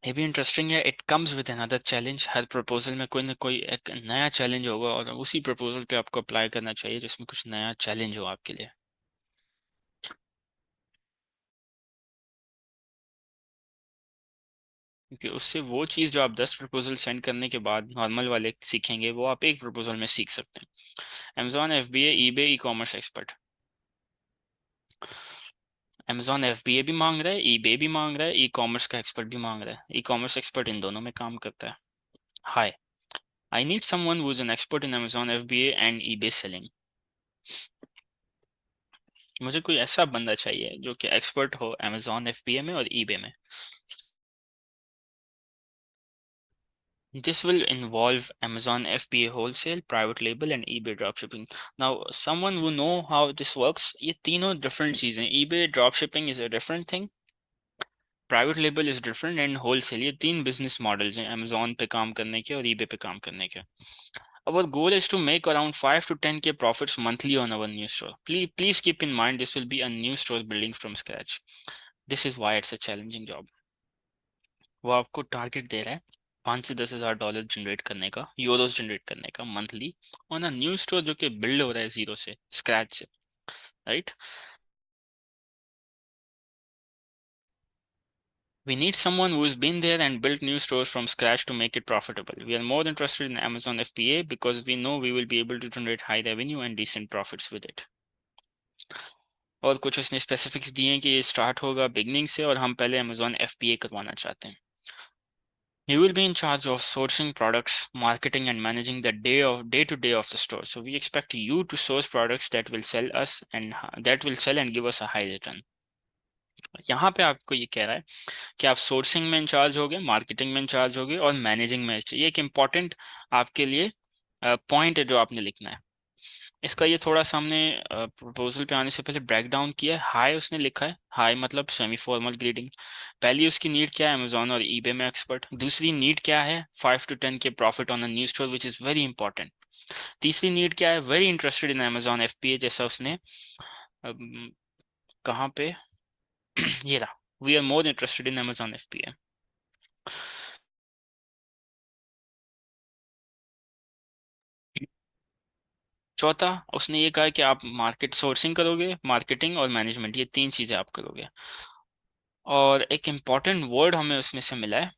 ये भी इंटरेस्टिंग है। It comes with another challenge, her proposal में कोई ना कोई एक नया चैलेंज होगा और उसी प्रपोजल पे आपको अप्लाई करना चाहिए जिसमें कुछ नया चैलेंज हो आपके लिए। क्योंकि उससे वो चीज़ जो आप 10 प्रपोजल सेंड करने के बाद नॉर्मल वाले सीखेंगे वो आप एक प्रपोजल में सीख सकते हैं। Amazon FBA eBay e commerce expert, Amazon FBA भी मांग रहा है, ईबे भी मांग रहा है, ई कॉमर्स का एक्सपर्ट भी मांग रहा है। ई कॉमर्स एक्सपर्ट इन दोनों में काम करता है। Hi, I need someone who is an expert in Amazon FBA and eBay selling. मुझे कोई ऐसा बंदा चाहिए जो कि एक्सपर्ट हो अमेजोन एफबीए में और ईबे में। This will involve Amazon FBA wholesale, private label, and eBay dropshipping. Now, someone who know how this works, ये तीनों different चीजें, eBay dropshipping is a different thing, private label is different, and wholesale, ये तीन business models हैं Amazon पे काम करने के और eBay पे काम करने के। Our goal is to make around 5 to 10K profits monthly on our new store. Please keep in mind this will be a new store building from scratch. This is why it's a challenging job. वो आपको target दे रहा है $5,000 से 10,000 generate करने का, Euros generate करने का monthly on a new store जो कि बिल्ड हो रहा है जीरो से, स्क्रैच से, right. We need someone who has been there and built new stores from scratch to make it profitable. We are more interested in Amazon FBA because we know we will be able to generate high revenue and decent profits with it. और कुछ उसने specifics दिए हैं कि ये start होगा beginning से और हम पहले Amazon FBA करवाना चाहते हैं। You will be in charge of sourcing products, marketing, and managing the day-to-day of the store. So we expect you to source products that will sell us and that will sell and give us a high return. यहाँ पे आपको ये कह रहा है कि आप sourcing में इंचार्ज होगे, मार्केटिंग में इंचार्ज होगे और मैनेजिंग में। ये एक इम्पॉर्टेंट आपके लिए पॉइंट है जो आपने लिखना है। इसका ये थोड़ा सा हमने प्रपोजल पे आने से पहले ब्रेक डाउन किया है। हाई उसने लिखा है, हाई मतलब सेमी फॉर्मल ग्रेडिंग। पहली उसकी नीड क्या है, अमेजोन और ईबे में एक्सपर्ट। दूसरी नीड क्या है, 5 to 10 के profit on a new store which is very important. तीसरी नीड क्या है, very interested in Amazon FPA, जैसा उसने कहाँ पे ये रहा, we are more interested in Amazon FPA. चौथा उसने ये कहा कि आप मार्केट सोर्सिंग करोगे, मार्केटिंग और मैनेजमेंट, ये तीन चीजें आप करोगे। और एक इम्पॉर्टेंट वर्ड हमें उसमें से मिला है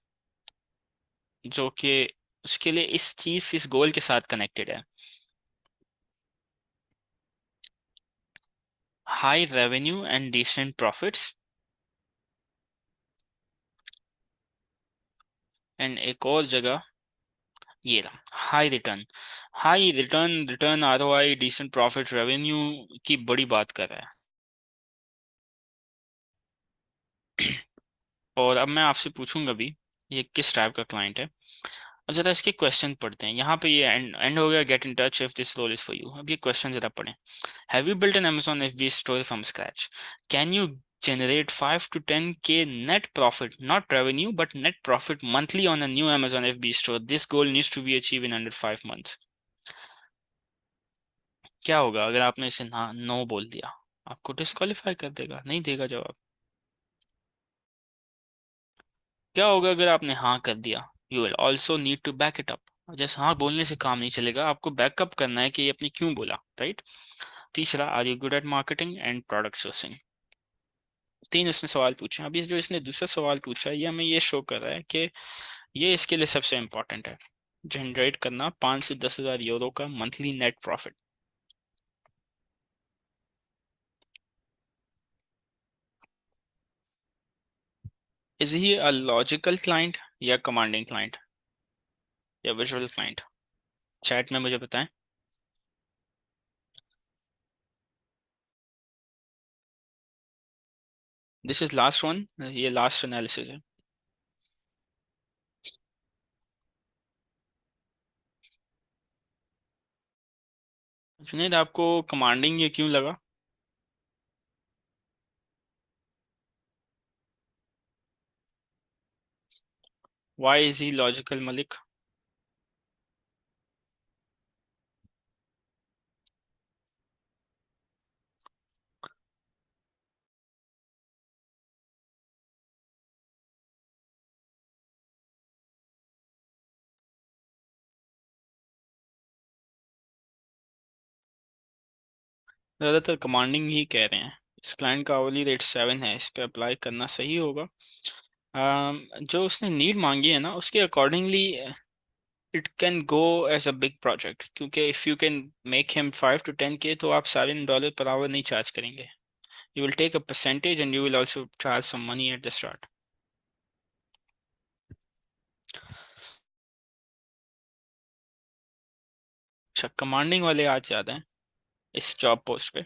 जो कि उसके लिए इस चीज, इस गोल के साथ कनेक्टेड है। High revenue and decent profits. And एक और जगह ये रहा, high return. High return, return ROI, decent profit, revenue की बड़ी बात कर रहा है। और अब मैं आपसे पूछूंगा भी, ये किस टाइप का क्लाइंट है। अब जरा इसके क्वेश्चन पढ़ते हैं। यहाँ पे ये एंड हो गया, get in touch if this role is for you. अब ये क्वेश्चन जरा पढ़ें। Have you built an Amazon FBA store from scratch? Can you generate 5 to 10K net profit, not revenue, but net profit monthly on a new Amazon FBA store? This goal needs to be achieved in under 5 months. क्या होगा अगर आपने इसे ना no बोल दिया? आपको disqualify कर देगा, नहीं देगा जवाब। क्या होगा अगर आपने हाँ कर दिया? You will also need to back it up. जैसे हाँ बोलने से काम नहीं चलेगा, आपको बैकअप करना है कि ये अपने क्यों बोला, राइट। तीसरा, are you good at marketing and product sourcing. तीन इसने सवाल पूछे हैं। अभी जो इसने दूसरा सवाल पूछा है, ये हमें ये शो कर रहा है कि ये इसके लिए सबसे इंपॉर्टेंट है, जनरेट करना 5 से 10 हज़ार यूरो का monthly net profit. Is he a logical client या कमांडिंग क्लाइंट या विजुअल क्लाइंट? चैट में मुझे बताएं। दिस इज लास्ट वन, ये लास्ट एनालिसिस है। जुनेद, आपको कमांडिंग ये क्यों लगा? Why is he logical, Malik? ज़्यादातर कमांडिंग ही कह रहे हैं। इस क्लाइंट का आवली रेट 7 है, इस पे अप्लाई करना सही होगा। जो उसने नीड मांगी है ना, उसके accordingly it can go as a big project, क्योंकि if you can make him 5 to 10K तो आप $7 पर आवर नहीं चार्ज करेंगे। You will take a percentage and you will also charge some money at the start. अच्छा, commanding वाले आज ज़्यादा हैं इस जॉब पोस्ट पे,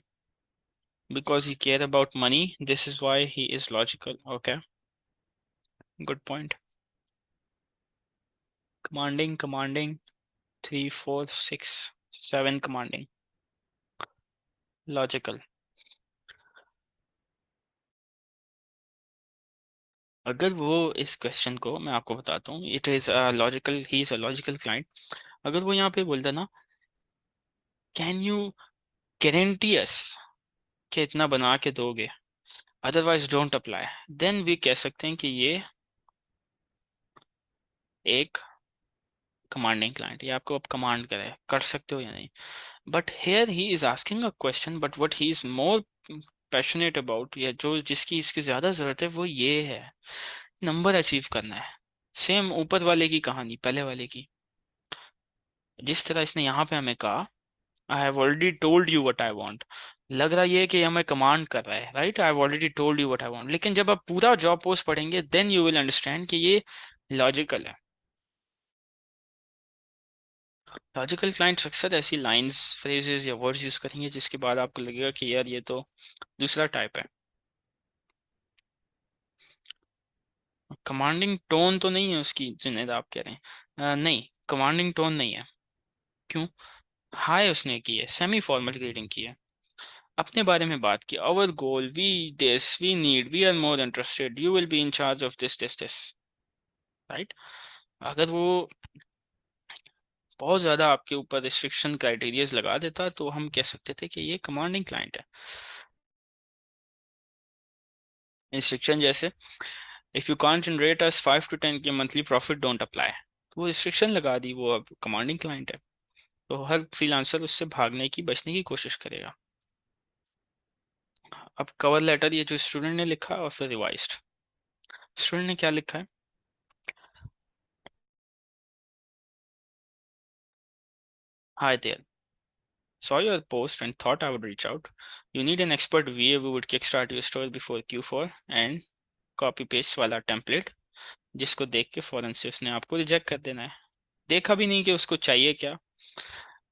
because he care about money, this is why he is logical. Okay, good point. Commanding, commanding, 3 4 6 7 commanding, logical. अगर वो इस क्वेश्चन को, मैं आपको बताता हूँ, it is logical, he is a logical client. अगर वो यहाँ पे बोलता ना, कैन यू गारंटी अस कि इतना बना के दोगे, अदरवाइज डोंट अप्लाई, देन भी कह सकते हैं कि ये एक कमांडिंग क्लाइंट, ये आपको अब कमांड करे, कर सकते हो या नहीं। But here he is asking a question, but what he is more passionate about, या जो जिसकी इसकी ज्यादा जरूरत है, वो ये है, नंबर अचीव करना है। सेम ऊपर वाले की कहानी, पहले वाले की, जिस तरह इसने यहाँ पे हमें कहा, आई have already told you what I want. लग रहा ये है कि हमें कमांड कर रहा है, right, I have already told you what I want. लेकिन जब आप पूरा जॉब पोस्ट पढ़ेंगे, देन यू विल अंडरस्टैंड कि ये लॉजिकल है। लॉजिकल क्लाइंट्स अक्सर ऐसी लाइंस, फ्रेजेस या वर्ड्स यूज करेंगे जिसके बाद आपको लगेगा कि यार ये तो दूसरा टाइप है। कमांडिंग टोन तो नहीं है उसकी, जुनेद आप कह रहे हैं? नहीं, कमांडिंग टोन नहीं है। क्यों? हाय उसने की है, सेमी फॉर्मल ग्रीडिंग की है, अपने बारे में बात की, our goal, we this, we need, we are more interested, you will be in charge of this, right. अगर वो बहुत ज्यादा आपके ऊपर रिस्ट्रिक्शन क्राइटेरियाज लगा देता तो हम कह सकते थे कि ये कमांडिंग क्लाइंट है। रिस्ट्रिक्शन जैसे, if you can't generate us 5 to 10 के मंथली प्रॉफिट डोंट अप्लाई, तो वो रिस्ट्रिक्शन लगा दी, वो अब कमांडिंग क्लाइंट है। तो हर फ्रीलांसर उससे भागने की, बचने की कोशिश करेगा। अब कवर लेटर, ये जो स्टूडेंट ने लिखा और फिर रिवाइज्ड। स्टूडेंट ने क्या लिखा है? Hi there, saw your post and thought I would reach out. You need an expert VA who would kickstart your store before Q4 and copy paste वाला टेम्पलेट, जिसको देख के फौरन से उसने आपको रिजेक्ट कर देना है। देखा भी नहीं कि उसको चाहिए क्या,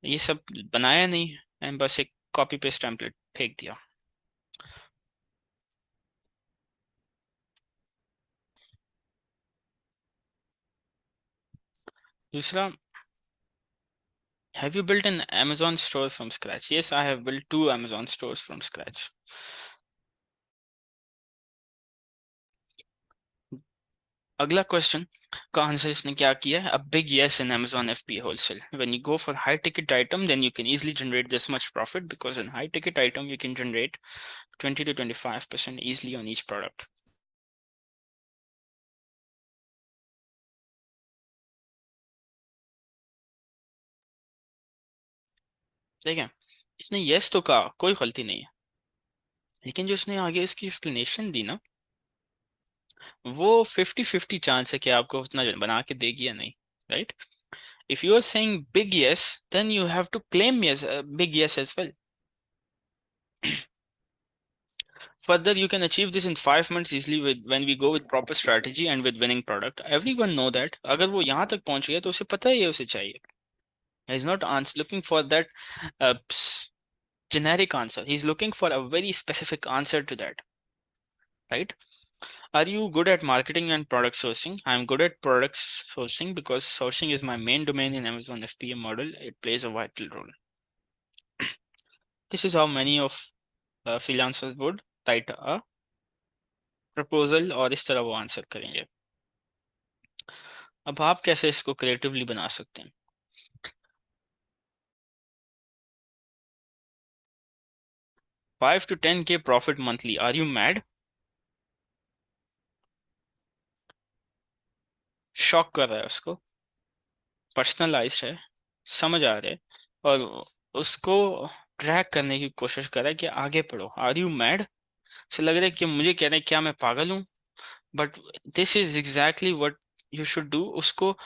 ये सब बनाया नहीं, एंड बस एक कॉपी पेस्ट टेम्पलेट फेंक दिया। दूसरा, have you built an Amazon store from scratch? Yes, I have built 2 Amazon stores from scratch. अगला क्वेश्चन का आंसर इसने क्या किया है? A big yes in Amazon FBA wholesale. When you go for high ticket item, then you can easily generate this much profit, because in high ticket item you can generate 20 to 25% easily on each product. ठीक है, इसने yes तो कहा, कोई गलती नहीं है, लेकिन जो इसने आगे इसकी एक्सप्लेनेशन दी ना, वो 50-50 चांस है कि आपको उतना बना के देगी या नहीं, right. If you are saying big yes, then you have to claim yes, big yes as well. Further, you can achieve this in 5 months easily with when we go with proper strategy and with winning product. Everyone know that. अगर वो यहाँ तक पहुंच गया तो उसे पता ही है उसे चाहिए. He's not looking for that generic answer. He's looking for a very specific answer to that, right? Are you good at marketing and product sourcing? I'm good at product sourcing because sourcing is my main domain in Amazon FBA model. It plays a vital role. This is how many of freelancers would write a proposal, और इस तरह वो answer करेंगे। अब आप कैसे इसको creatively बना सकते हैं? 5 to 10K profit monthly, are you mad? Shock कर रहा है उसको, पर्सनलाइज्ड है, समझ आ रहा है, और उसको ट्रैक करने की कोशिश कर रहा है कि आगे पढ़ो। आर यू मैड से लग रहा है कि मुझे कह रहे हैं क्या मैं पागल हूँ, but this is exactly what you should do. उसको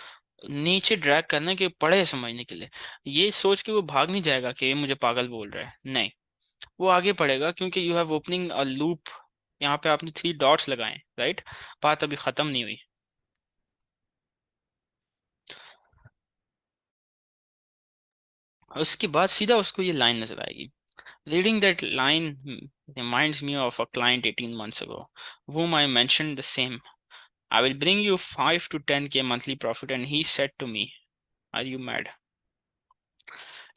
नीचे ड्रैग करना कि पढ़े समझने के लिए, ये सोच के वो भाग नहीं जाएगा कि ये मुझे पागल बोल रहा है, नहीं, वो आगे पढ़ेगा, क्योंकि you have opening a loop. यहाँ पे आपने 3 डॉट्स लगाए, राइट, बात अभी खत्म नहीं हुई। उसके बाद सीधा उसको ये लाइन नजर आएगी। Reading that line reminds me of a client 18 months ago whom I mentioned the same. I will bring you 5 to 10K monthly profit and he said to me, are you mad?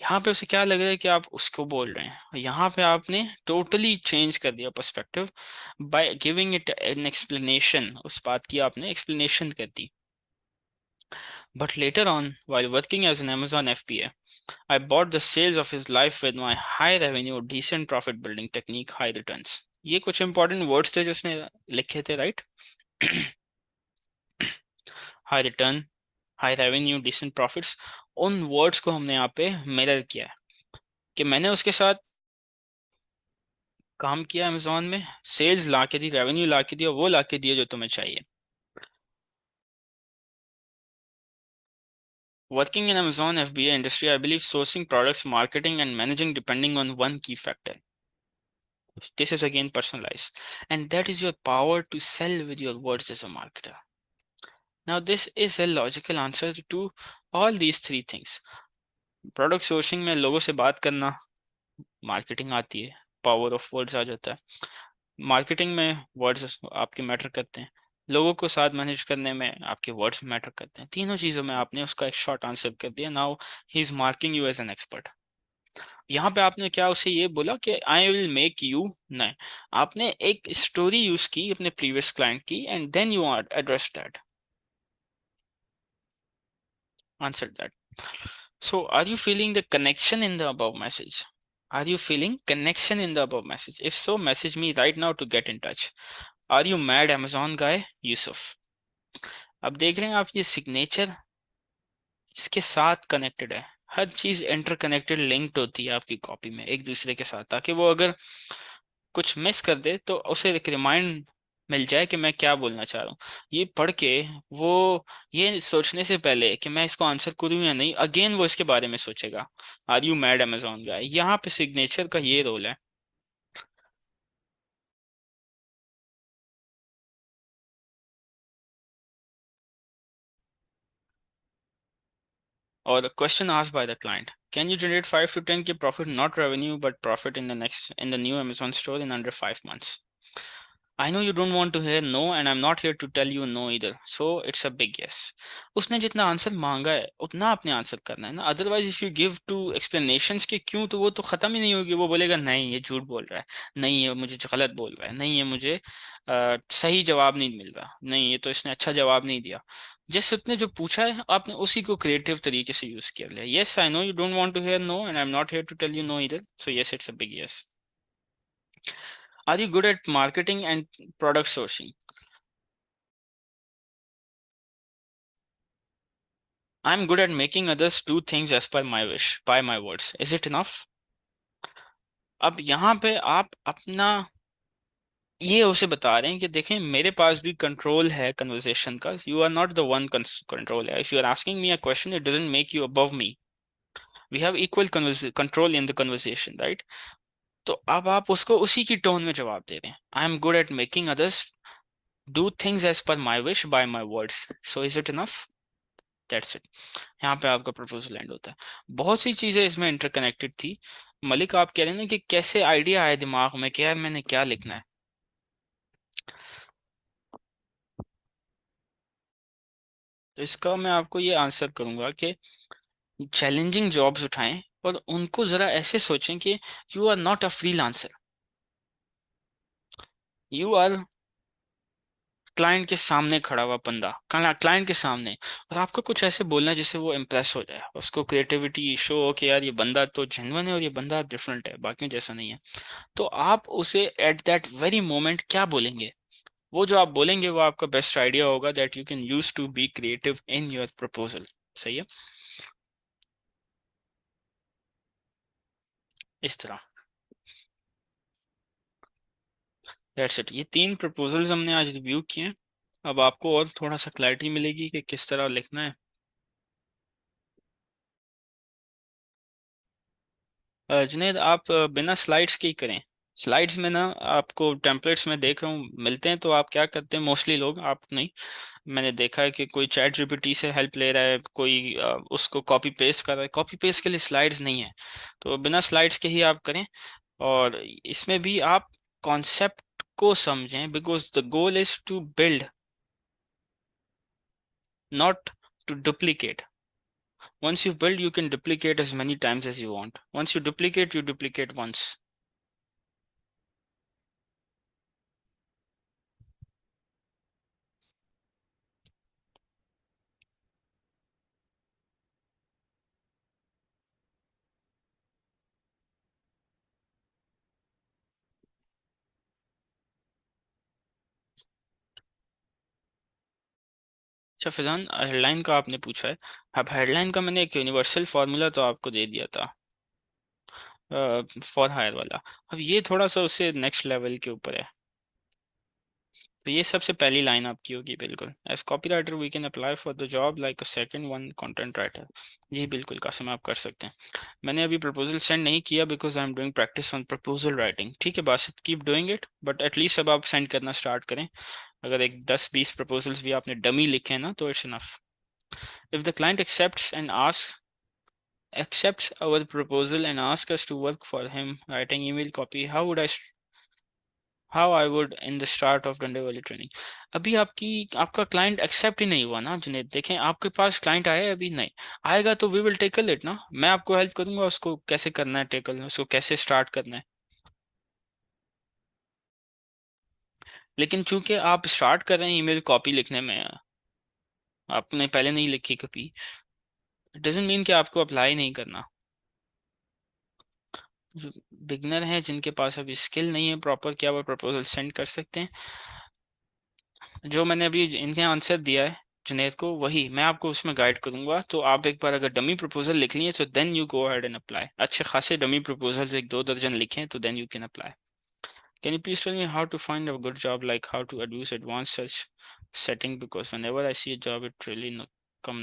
यहाँ पे उसे क्या लग रहा है कि आप उसको बोल रहे हैं, यहाँ पे आपने टोटली चेंज कर दिया perspective by giving it an explanation. उस बात की आपने एक्सप्लेनेशन कर दी। But later on, while working as an Amazon FBA, I bought the sales of his life with my high revenue, decent profit building technique, high returns. ये कुछ important words थे जो उसने लिखे थे, right. High return, high revenue, decent profits, उन words को हमने यहाँ पे मिरर किया है कि मैंने उसके साथ काम किया अमेजोन में, सेल्स ला के दी, रेवेन्यू ला के दिया, वो ला के दिया जो तुम्हें चाहिए। Working in Amazon FBA industry, I believe sourcing products, marketing, and managing depending on one key factor. This is again personalized, and that is your power to sell with your words as a marketer. Now, this is a logical answer to all these 3 things. Product sourcing में लोगों से बात करना, marketing आती है, power of words आ जाता है। Marketing में वर्ड्स आपके मैटर करते हैं, लोगों को साथ मैनेज करने में आपके वर्ड्स मैटर करते हैं। तीनों चीज़ों में आपने उसका एक शॉर्ट आंसर कर दिया। Now he is marking you as an expert. यहाँ पे आपने क्या उसे ये बोला कि आई विल मेक यू, नहीं, आपने एक स्टोरी यूज की अपने प्रीवियस क्लाइंट की and then you address that, answer that. So, are you feeling the connection in the above message? Are you feeling connection in the above message? If so, message me right now to get in touch. Are you mad Amazon guy? Yusuf. अब देख रहे हैं आप ये signature इसके साथ connected है. हर चीज इंटरकनेक्टेड लिंक्ड होती है आपकी कॉपी में एक दूसरे के साथ, ताकि वो अगर कुछ मिस कर दे तो उसे एक रिमाइंड मिल जाए कि मैं क्या बोलना चाह रहा हूँ. ये पढ़ के वो ये सोचने से पहले कि मैं इसको आंसर करूँ या नहीं, अगेन वो इसके बारे में सोचेगा. आर यू मैड अमेजोन गाय, यहाँ पे सिग्नेचर का ये रोल है. और question asked by the client, can you generate 5 to 10 के profit, not revenue but profit in the next in the new Amazon store in under 5 months. I know you don't want to hear no and I'm not here to tell you no either. So it's a big yes. उसने जितना answer मांगा है उतना आपने answer करना है ना. Otherwise if you give two explanations के क्यों, तो वो तो खत्म ही नहीं होगी. वो बोलेगा नहीं ये झूठ बोल रहा है, नहीं ये मुझे गलत बोल रहा है, नहीं ये मुझे सही जवाब नहीं मिल रहा, नहीं ये तो इसने अच्छा जवाब नहीं दिया. जिस उसने जो पूछा है आपने उसी को क्रिएटिव तरीके से यूज कर लिया. Yes I know you don't want to hear no and I am not here to tell you no either. So yes it's a big yes. Are you good at marketing and product sourcing? I'm good at making others do things as per my wish, by my words. Is it enough? अब यहाँ पे आप अपना ये उसे बता रहे हैं कि देखें मेरे पास भी कंट्रोल है कन्वर्सेशन का. You are not the one control है. If you are asking me a question it doesn't make you above me. We have equal control in the conversation, right? तो अब आप उसको उसी की टोन में जवाब दे रहे हैं. I am good at making others do things as per my wish by my words. So is it enough? That's it. यहाँ पे आपका प्रपोजल एंड होता है. बहुत सी चीजें इसमें इंटरकनेक्टेड थी. मलिक आप कह रहे हैं ना कि कैसे आइडिया आया दिमाग में कि यार मैंने क्या लिखना है. तो इसका मैं आपको ये आंसर करूंगा कि चैलेंजिंग जॉब्स उठाएं और उनको जरा ऐसे सोचें कि you are not a freelancer, you are client के सामने खड़ा हुआ बंदा, क्लाइंट के सामने. और आपको कुछ ऐसे बोलना है जिससे वो इम्प्रेस हो जाए, उसको क्रिएटिविटी शो हो कि यार ये बंदा तो जेन्युइन है और ये बंदा डिफरेंट है, बाकियों जैसा नहीं है. तो आप उसे एट दैट वेरी मोमेंट क्या बोलेंगे, वो जो आप बोलेंगे वो आपका बेस्ट आइडिया होगा that you can use to be creative in your proposal. सही है. इस तरह. That's it. ये 3 प्रपोजल्स हमने आज रिव्यू किए हैं. अब आपको और थोड़ा सा क्लैरिटी मिलेगी कि किस तरह लिखना है. जुनेद आप बिना स्लाइड्स के ही करें. स्लाइड्स में ना आपको टेम्पलेट्स में देख रहा हूँ मिलते हैं, तो आप क्या करते हैं मोस्टली लोग, आप नहीं, मैंने देखा है कि कोई चैट जीपीटी से हेल्प ले रहा है, कोई उसको कॉपी पेस्ट कर रहा है. कॉपी पेस्ट के लिए स्लाइड्स नहीं है, तो बिना स्लाइड्स के ही आप करें. और इसमें भी आप कॉन्सेप्ट को समझें, because the goal is to build, not to duplicate. Once you build, you can duplicate as many times as you want. Once you duplicate once. अच्छा फैजान, हेडलाइन का आपने पूछा है. अब हेडलाइन का मैंने एक यूनिवर्सल फार्मूला तो आपको दे दिया था फॉर हायर वाला. अब ये थोड़ा सा उससे नेक्स्ट लेवल के ऊपर है. तो ये सबसे पहली लाइन आपकी होगी बिल्कुल, as copy writer we can apply for the job like a second one content writer. जी बिल्कुल कासिम, आप कर सकते हैं. मैंने अभी प्रपोजल सेंड नहीं किया because I am doing practice on proposal writing. ठीक है Basit, keep doing it, but at least अब आप सेंड करना स्टार्ट करें. अगर एक 10-20 प्रपोजल्स भी आपने डमी लिखे हैं ना तो it's enough. If the client accepts our proposal and asks us to work for him writing email copy, how would I how I would in the start of डंडे वाली ट्रेनिंग। अभी आपका क्लाइंट एक्सेप्ट ही नहीं हुआ ना जुनेद, देखें आपके पास client आया है अभी नहीं, आएगा तो वी विल टेकल इट ना, मैं आपको हेल्प करूंगा उसको कैसे करना है टेकल, उसको कैसे स्टार्ट करना है। लेकिन चूंकि आप स्टार्ट कर रहे हैं ईमेल कॉपी लिखने में, आपने पहले नहीं लिखी कभी, डजेंट मीन कि आपको अप्लाई नहीं करना। जो बिगनर हैं जिनके पास अभी स्किल नहीं है प्रॉपर, क्या वो प्रपोजल सेंड कर सकते हैं? जो मैंने अभी इनके आंसर दिया है जुनेद को, वही मैं आपको उसमें गाइड करूंगा। तो आप एक बार अगर डमी प्रपोजल लिख लिए तो then you go ahead and apply, अच्छे खासे डमी प्रपोजल एक दो दर्जन लिखें तो then you can apply. Can you please tell me how to find a good job, like how to use advance search setting, because whenever I see a job it really not come,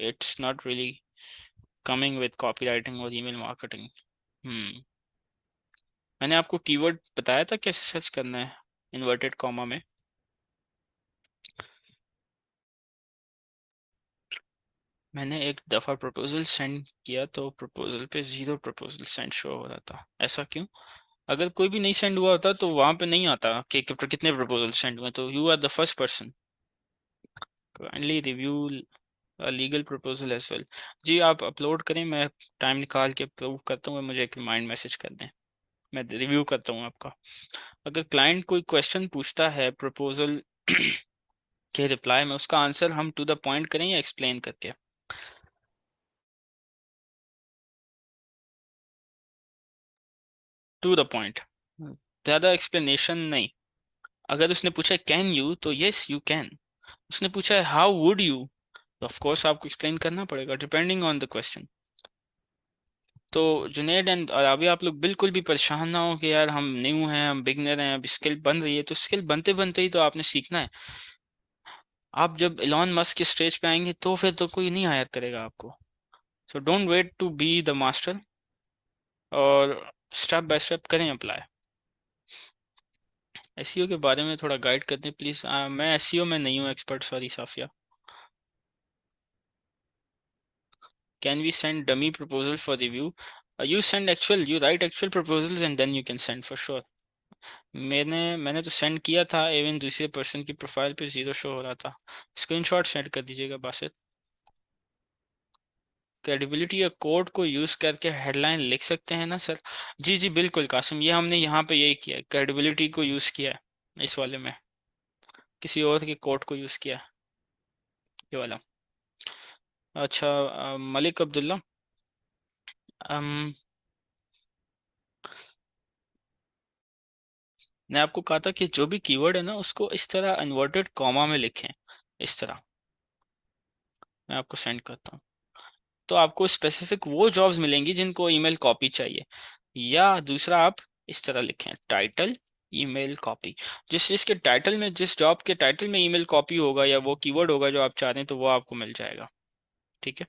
it's not really coming with copywriting or email marketing। हम्म। मैंने आपको keyword बताया था कैसे search करना है inverted comma में। मैंने एक दफ़ा प्रपोजल सेंड किया तो प्रपोजल पे 0 प्रपोजल सेंड शो हो रहा था, ऐसा क्यों? अगर कोई भी नहीं सेंड हुआ होता तो वहां पे नहीं आता कि कितने प्रपोजल सेंड हुए, तो you are the first person. Kindly review legal proposal as well. जी आप अपलोड करें, मैं टाइम निकाल के अप्रूव करता हूँ, मुझे एक रिमाइंड मैसेज कर दें, मैं रिव्यू करता हूँ आपका। अगर क्लाइंट कोई क्वेश्चन पूछता है प्रपोजल के रिप्लाई में, उसका आंसर हम टू द पॉइंट करें या एक्सप्लेन करके? टू द पॉइंट, ज़्यादा एक्सप्लेनेशन नहीं। अगर उसने पूछा कैन यू तो यस यू कैन, उसने पूछा है हाउ वुड यू, तो ऑफ कोर्स आपको एक्सप्लेन करना पड़ेगा डिपेंडिंग ऑन द क्वेश्चन। तो जुनेद एंड अभी आप लोग बिल्कुल भी परेशान ना हो कि यार हम न्यू हैं, हम बिगनर हैं, अभी स्किल बन रही है, तो स्किल बनते बनते ही तो आपने सीखना है। आप जब एलॉन मस्क के स्टेज पे आएंगे तो फिर तो कोई नहीं हायर करेगा आपको। So don't wait to be the master, और स्टेप बाय स्टेप करें अप्लाई। एसईओ के बारे में थोड़ा गाइड कर दें प्लीज, मैं एसईओ में नहीं हूँ expert, sorry Safia. Can we send dummy proposal for review? You send actual, you write actual proposals and then you can send for sure. मैंने तो सेंड किया था, इवन दूसरे पर्सन की प्रोफाइल पे 0 शो हो रहा था। स्क्रीनशॉट सेंड कर दीजिएगा बासित। क्रेडिबिलिटी या कोड को यूज करके हेडलाइन लिख सकते हैं ना सर? जी जी बिल्कुल कासिम, ये हमने यहाँ पे यही किया है, क्रेडिबिलिटी को यूज किया है इस वाले में, किसी और के कोड को यूज किया है, ये वाला। अच्छा मलिक अब्दुल्ला, मैं आपको कहा था कि जो भी कीवर्ड है ना उसको इस तरह इन्वर्टेड कॉमा में लिखें, इस तरह। मैं आपको सेंड करता हूँ तो आपको स्पेसिफिक वो जॉब्स मिलेंगी जिनको ईमेल कॉपी चाहिए। या दूसरा आप इस तरह लिखें टाइटल ईमेल कॉपी, जिस जिसके टाइटल में, जिस जॉब के टाइटल में ईमेल कॉपी होगा या वो कीवर्ड होगा जो आप चाह रहे हैं तो वो आपको मिल जाएगा। ठीक है।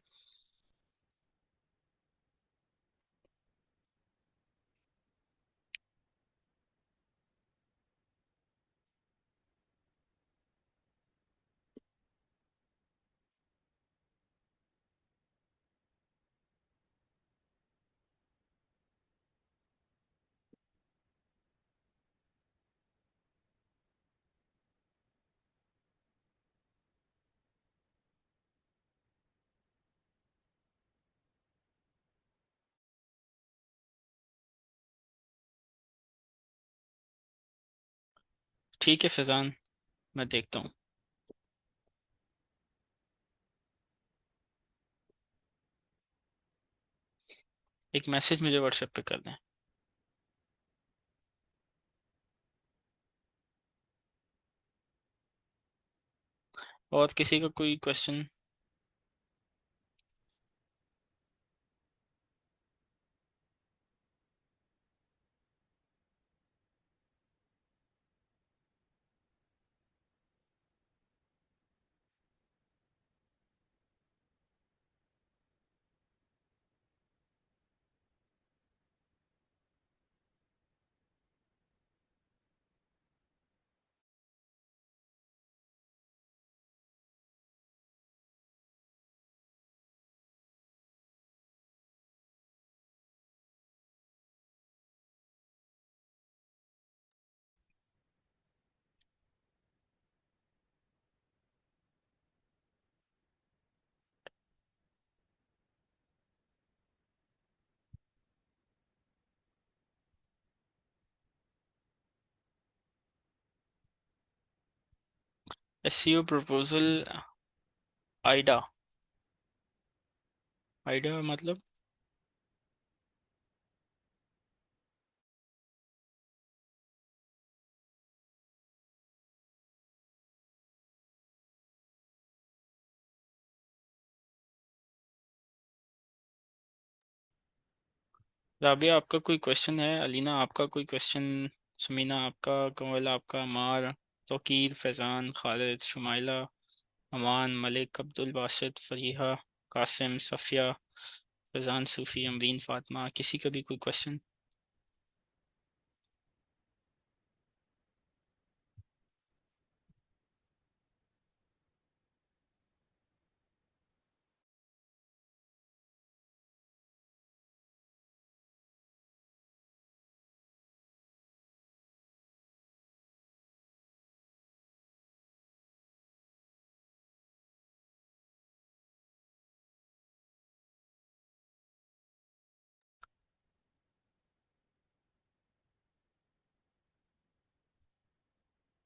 ठीक है फैजान, मैं देखता हूँ। एक मैसेज मुझे व्हाट्सएप पे कर दें। और किसी का कोई question? SEO proposal, Aida, Aida मतलब? राबिया आपका कोई क्वेश्चन है? अलीना आपका कोई क्वेश्चन? समीना आपका? कमल आपका? मार, तौकीर, फैजान, खालिद, शुमाइला, अमान, मलिक, अब्दुल बासित, फरीहा, कासिम, सफिया, फैजान, सूफी, अमरीन, फातिमा, किसी का भी कोई क्वेश्चन?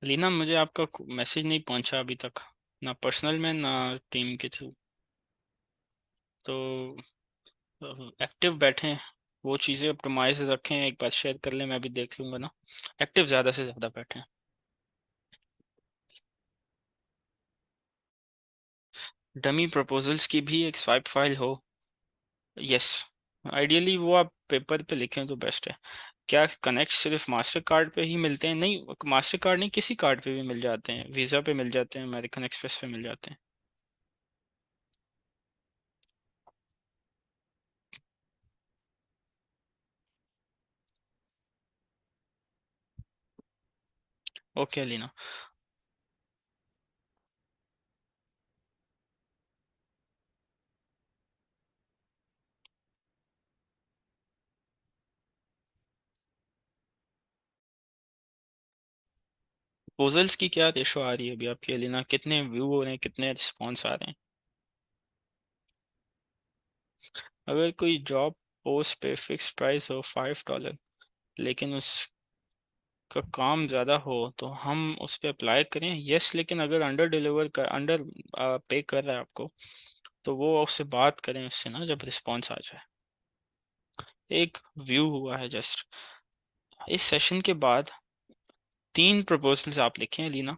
अलीना मुझे आपका मैसेज नहीं पहुंचा अभी तक, ना पर्सनल में ना टीम के थ्रू। तो एक्टिव बैठें, वो चीज़ें ऑप्टिमाइज रखें, एक बार शेयर कर लें, मैं भी देख लूंगा ना। एक्टिव ज़्यादा से ज़्यादा बैठें। डमी प्रपोजल्स की भी एक स्वाइप फाइल हो। यस, आइडियली वो आप पेपर पे लिखें तो बेस्ट है। क्या कनेक्ट सिर्फ मास्टर कार्ड पे ही मिलते हैं? नहीं, मास्टर कार्ड नहीं, किसी कार्ड पे भी मिल जाते हैं, वीज़ा पे मिल जाते हैं, अमेरिकन एक्सप्रेस पे मिल जाते हैं। ओके अलीना। प्रपोजल्स की क्या रेशो आ रही है अभी आपकी अलीना? कितने व्यू हो रहे हैं, कितने रिस्पॉन्स आ रहे हैं? अगर कोई जॉब पोस्ट पे फिक्स प्राइस हो $5, लेकिन उसका काम ज़्यादा हो तो हम उस पर अप्लाई करें? यस, लेकिन अगर अंडर डिलीवर कर, अंडर पे कर रहा है आपको, तो वो उससे बात करें उससे ना, जब रिस्पॉन्स आ जाए। एक व्यू हुआ है जस्ट। इस सेशन के बाद 3 प्रपोजल्स आप लिखें लीना,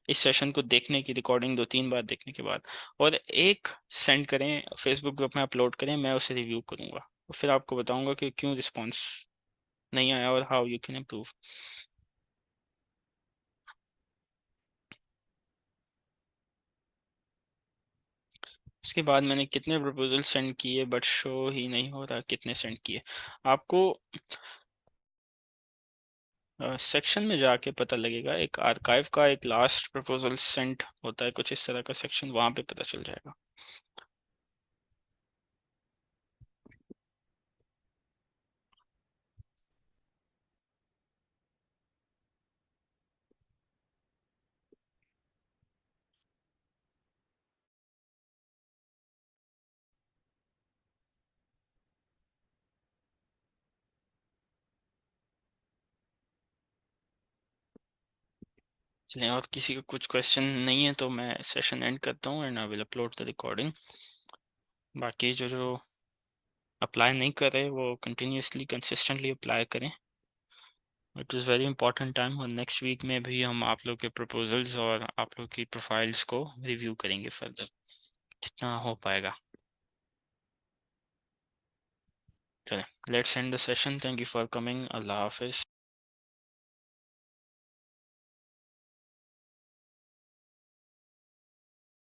इस सेशन को देखने की रिकॉर्डिंग 2-3 बार देखने के बाद, और एक सेंड करें, फेसबुक ग्रुप में अपलोड करें, मैं उसे रिव्यू करूंगा और फिर आपको बताऊंगा कि क्यों रिस्पॉन्स नहीं आया और हाउ यू कैन इम्प्रूव। उसके बाद मैंने कितने प्रपोजल सेंड किए, बट शो ही नहीं हो रहा कितने सेंड किए। आपको सेक्शन में जाके पता लगेगा, एक आर्काइव का एक लास्ट प्रपोजल सेंड होता है, कुछ इस तरह का सेक्शन, वहां पे पता चल जाएगा। चलिए, और किसी का कुछ क्वेश्चन नहीं है तो मैं सेशन एंड करता हूँ and I will upload the recording. बाकी जो जो अप्लाई नहीं कर रहे वो कंटिन्यूसली कंसिस्टेंटली अप्लाई करें। It is very important time, और नेक्स्ट वीक में भी हम आप लोग के प्रपोजल्स और आप लोग की प्रोफाइल्स को रिव्यू करेंगे फर्दर, जितना हो पाएगा। चलें, let's end the session. Thank you for coming. अल्लाह हाफिज़।